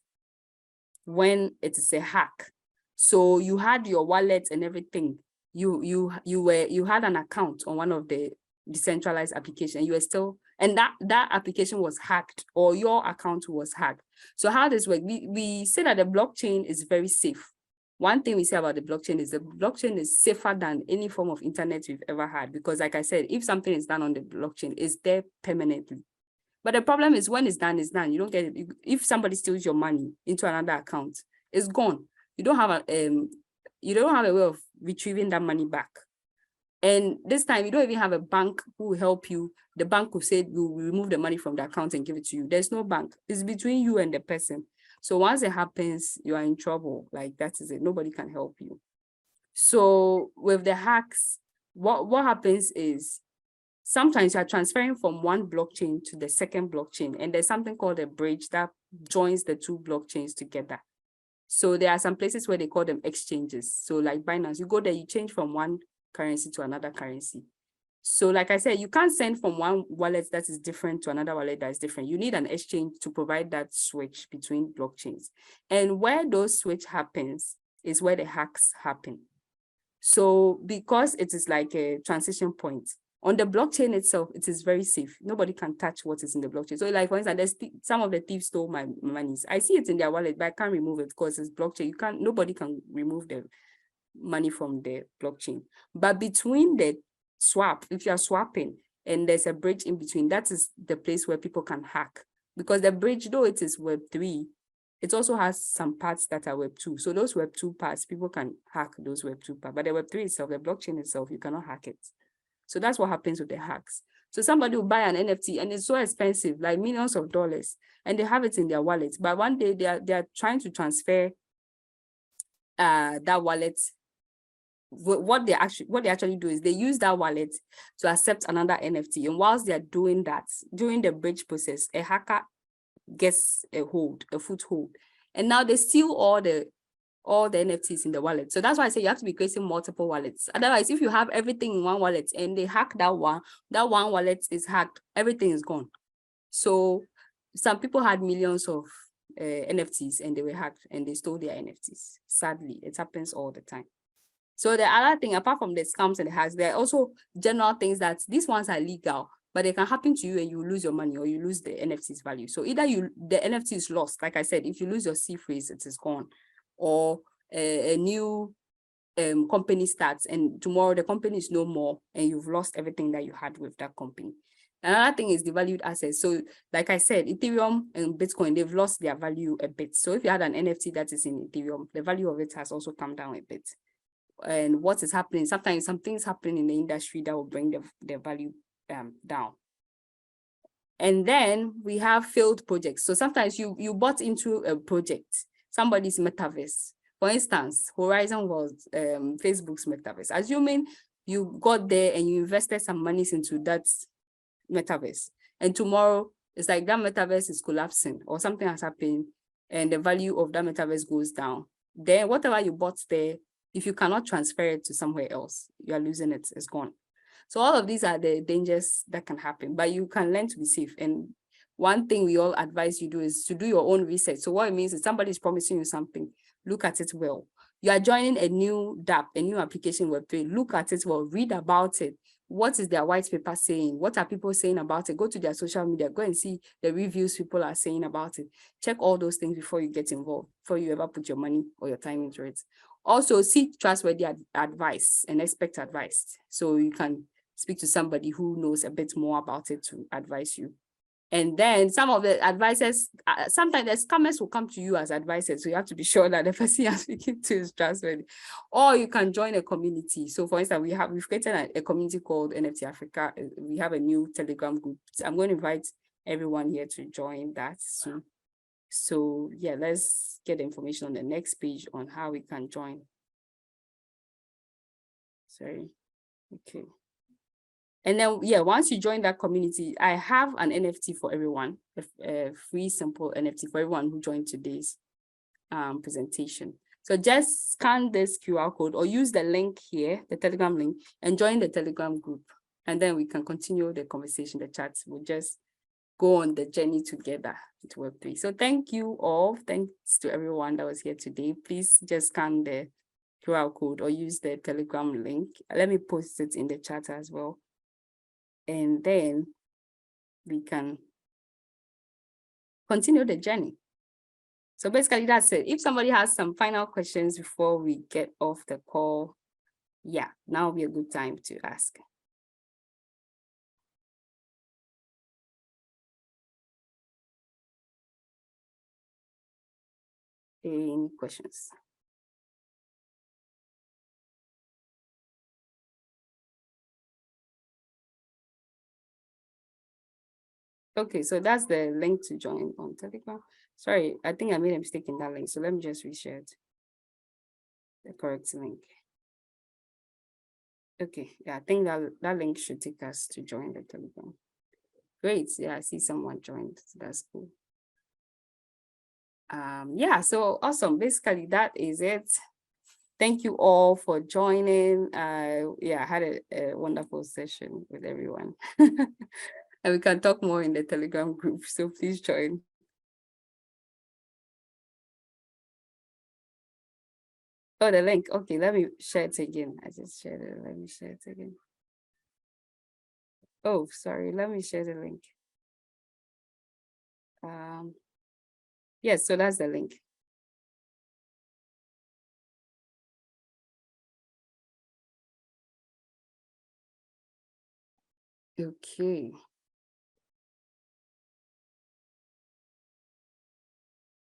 when it is a hack. So you had your wallet and everything. You had an account on one of the decentralized applications. You were still, and that application was hacked, or your account was hacked. So how this works? We say that the blockchain is very safe. One thing we say about the blockchain is the blockchain is safer than any form of internet we've ever had, because like I said, if something is done on the blockchain, it's there permanently. But the problem is when it's done, it's done. You don't get it. If somebody steals your money into another account, it's gone. You don't have a way of retrieving that money back. And this time you don't even have a bank who will help you. The bank will say, we'll remove the money from the account and give it to you. There's no bank. It's between you and the person. So once it happens, you are in trouble. Like that is it. Nobody can help you. So with the hacks, what happens is sometimes you are transferring from one blockchain to the second blockchain, and there's something called a bridge that joins the two blockchains together. So there are some places where they call them exchanges. So like Binance, you go there, you change from one currency to another currency. So like I said, you can't send from one wallet that is different to another wallet that is different. You need an exchange to provide that switch between blockchains. And where those switch happens is where the hacks happen. So because it is like a transition point, on the blockchain itself, it is very safe. Nobody can touch what is in the blockchain. So like, for instance, some of the thieves stole my monies. I see it in their wallet, but I can't remove it because it's blockchain. Nobody can remove the money from the blockchain. But between the swap, if you're swapping and there's a bridge in between, that is the place where people can hack. Because the bridge, though it is Web3, it also has some parts that are Web2. So those Web2 parts, people can hack those Web2 parts. But the Web3 itself, the blockchain itself, you cannot hack it. So that's what happens with the hacks. So somebody will buy an NFT and it's so expensive, like millions of dollars, and they have it in their wallet. But one day they are trying to transfer that wallet. What they actually do is they use that wallet to accept another NFT. And whilst they are doing that, during the bridge process, a hacker gets a foothold. And now they steal all the all the NFTs in the wallet. So that's why I say you have to be creating multiple wallets. Otherwise, if you have everything in one wallet and they hack that one wallet is hacked, everything is gone. So some people had millions of NFTs and they were hacked and they stole their NFTs. Sadly, it happens all the time. So the other thing, apart from the scams and the hacks, there are also general things that these ones are legal, but they can happen to you and you lose your money or you lose the NFT's value. So either the NFT is lost, like I said, if you lose your C phrase, it is gone, or a new company starts and tomorrow the company is no more and you've lost everything that you had with that company. Another thing is the valued assets. So like I said, Ethereum and Bitcoin, they've lost their value a bit. So if you had an NFT that is in Ethereum, the value of it has also come down a bit. And what is happening, sometimes something's happening in the industry that will bring the value down. And then we have failed projects. So sometimes you bought into a project, somebody's metaverse. For instance, Horizon was Facebook's metaverse. Assuming you got there and you invested some monies into that metaverse, and tomorrow it's like that metaverse is collapsing or something has happened and the value of that metaverse goes down. Then whatever you bought there, if you cannot transfer it to somewhere else, you are losing it, it's gone. So all of these are the dangers that can happen, but you can learn to be safe. And one thing we all advise you do is to do your own research. So what it means is somebody is promising you something, look at it well. You are joining a new DApp, a new application Web3, look at it well, read about it. What is their white paper saying? What are people saying about it? Go to their social media, go and see the reviews people are saying about it. Check all those things before you get involved, before you ever put your money or your time into it. Also, seek trustworthy advice and expect advice. So you can speak to somebody who knows a bit more about it to advise you. And then some of the advisors, sometimes the scammers will come to you as advisors. So you have to be sure that the person you're speaking to is trustworthy. Or you can join a community. So for instance, we've created a community called NFT Africa. We have a new Telegram group. I'm going to invite everyone here to join that soon. So yeah, let's get the information on the next page on how we can join. Sorry. Okay. And then, yeah, once you join that community, I have an NFT for everyone, a free, simple NFT for everyone who joined today's presentation. So just scan this QR code or use the link here, the Telegram link, and join the Telegram group. And then we can continue the conversation, the chats. We'll just go on the journey together to Web3. So thank you all. Thanks to everyone that was here today. Please just scan the QR code or use the Telegram link. Let me post it in the chat as well. And then we can continue the journey. So basically that's it. If somebody has some final questions before we get off the call, yeah, now will be a good time to ask. Any questions? Okay, so that's the link to join on Telegram. Sorry, I think I made a mistake in that link. So let me just reshare it. The correct link. Okay, yeah, I think that link should take us to join the Telegram. Great, yeah, I see someone joined. So that's cool. Yeah, so awesome. Basically, that is it. Thank you all for joining. Yeah, I had a wonderful session with everyone. And we can talk more in the Telegram group, so please join. Oh, the link. Okay, let me share it again. I just shared it. Let me share it again. Oh, sorry. Let me share the link. Yes, so that's the link. Okay.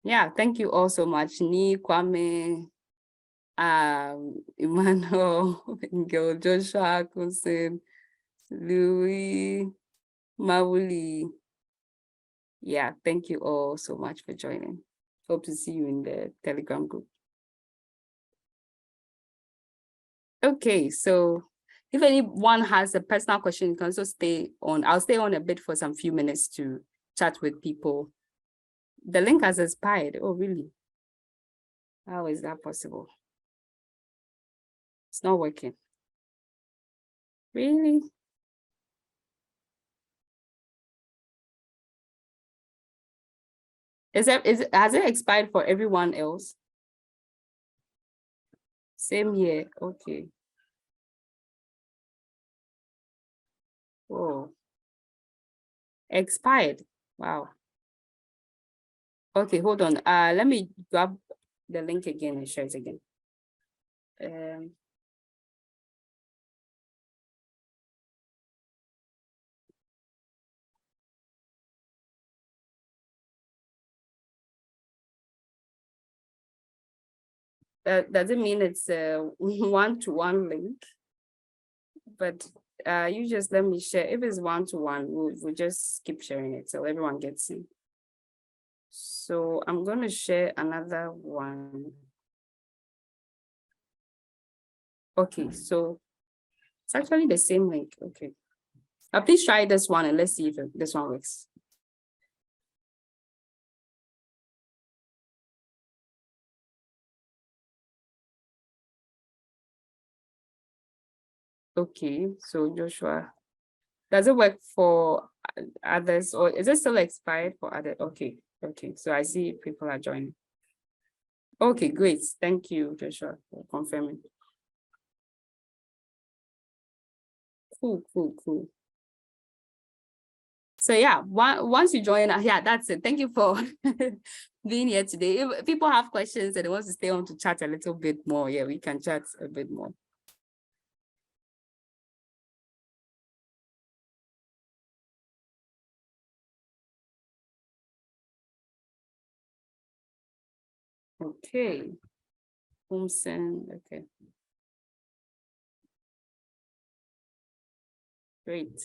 Yeah, thank you all so much. Ni, Kwame, Emmanuel, Ngel, Joshua, Kunsin, Louis, Mawuli. Yeah, thank you all so much for joining. Hope to see you in the Telegram group. Okay, so if anyone has a personal question, you can also stay on. I'll stay on a bit for some few minutes to chat with people. The link has expired. Oh, really? How is that possible? It's not working. Really? Has it expired for everyone else? Same here. Okay. Oh, expired. Wow. Okay, hold on. Let me grab the link again and share it again. Does it mean it's a one-to-one link? But you just let me share. If it's one-to-one, we'll just keep sharing it so everyone gets it. So I'm going to share another one. Okay, so it's actually the same link. Okay. Please try this one and let's see if this one works. Okay, so Joshua, does it work for others or is it still expired for others? Okay, okay, so I see people are joining. Okay, great. Thank you, Joshua, for confirming. Cool. So yeah, once you join, yeah, that's it. Thank you for being here today. If people have questions and they want to stay on to chat a little bit more, yeah, we can chat a bit more. Okay. Okay. Great.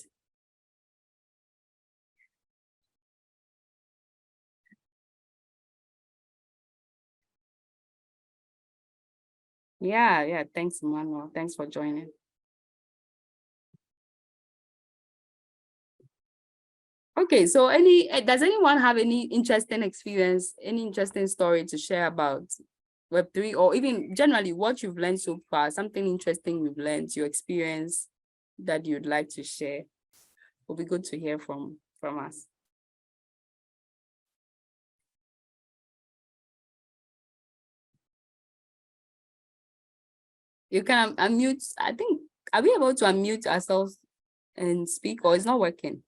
Yeah. Thanks, Emmanuel. Thanks for joining. Okay, so does anyone have any interesting experience, any interesting story to share about Web3 or even generally what you've learned so far, something interesting you've learned, your experience that you'd like to share? It'll be good to hear from us. You can unmute, I think, are we able to unmute ourselves and speak or it's not working?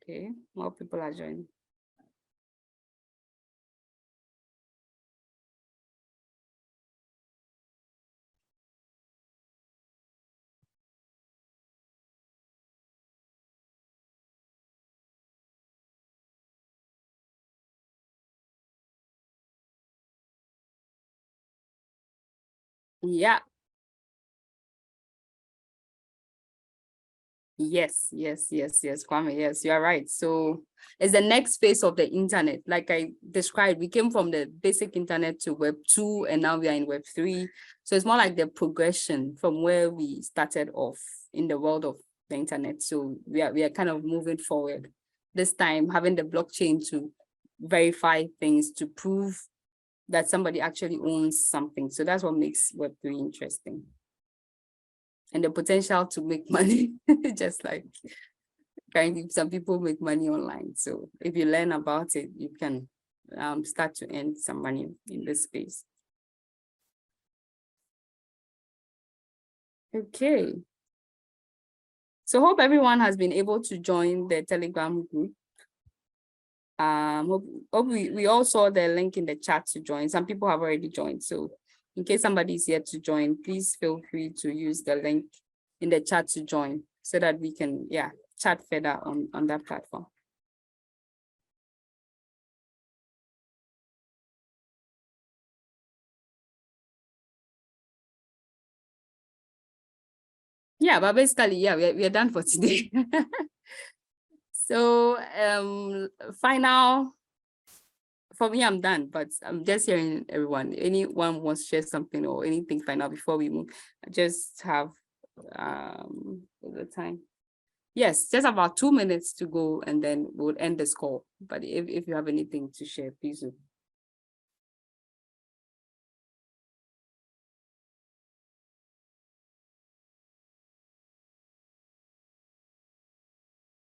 Okay, more people are joining. Yeah. Yes, Kwame, yes, you are right. So it's the next phase of the internet. Like I described, we came from the basic internet to Web 2 and now we are in Web 3. So it's more like the progression from where we started off in the world of the internet. So we are kind of moving forward. This time having the blockchain to verify things, to prove that somebody actually owns something. So that's what makes Web 3 interesting. And the potential to make money, just like some people make money online. So if you learn about it, you can start to earn some money in this space. Okay. So hope everyone has been able to join the Telegram group. Hope we all saw the link in the chat to join. Some people have already joined. So in case somebody is here to join, please feel free to use the link in the chat to join so that we can, chat further on that platform. Yeah, but basically, we are done for today. So final for me, I'm done, but I'm just hearing everyone. Anyone wants to share something or anything final before we move? I just have the time. Yes, just about 2 minutes to go, and then we'll end this call. But if you have anything to share, please do.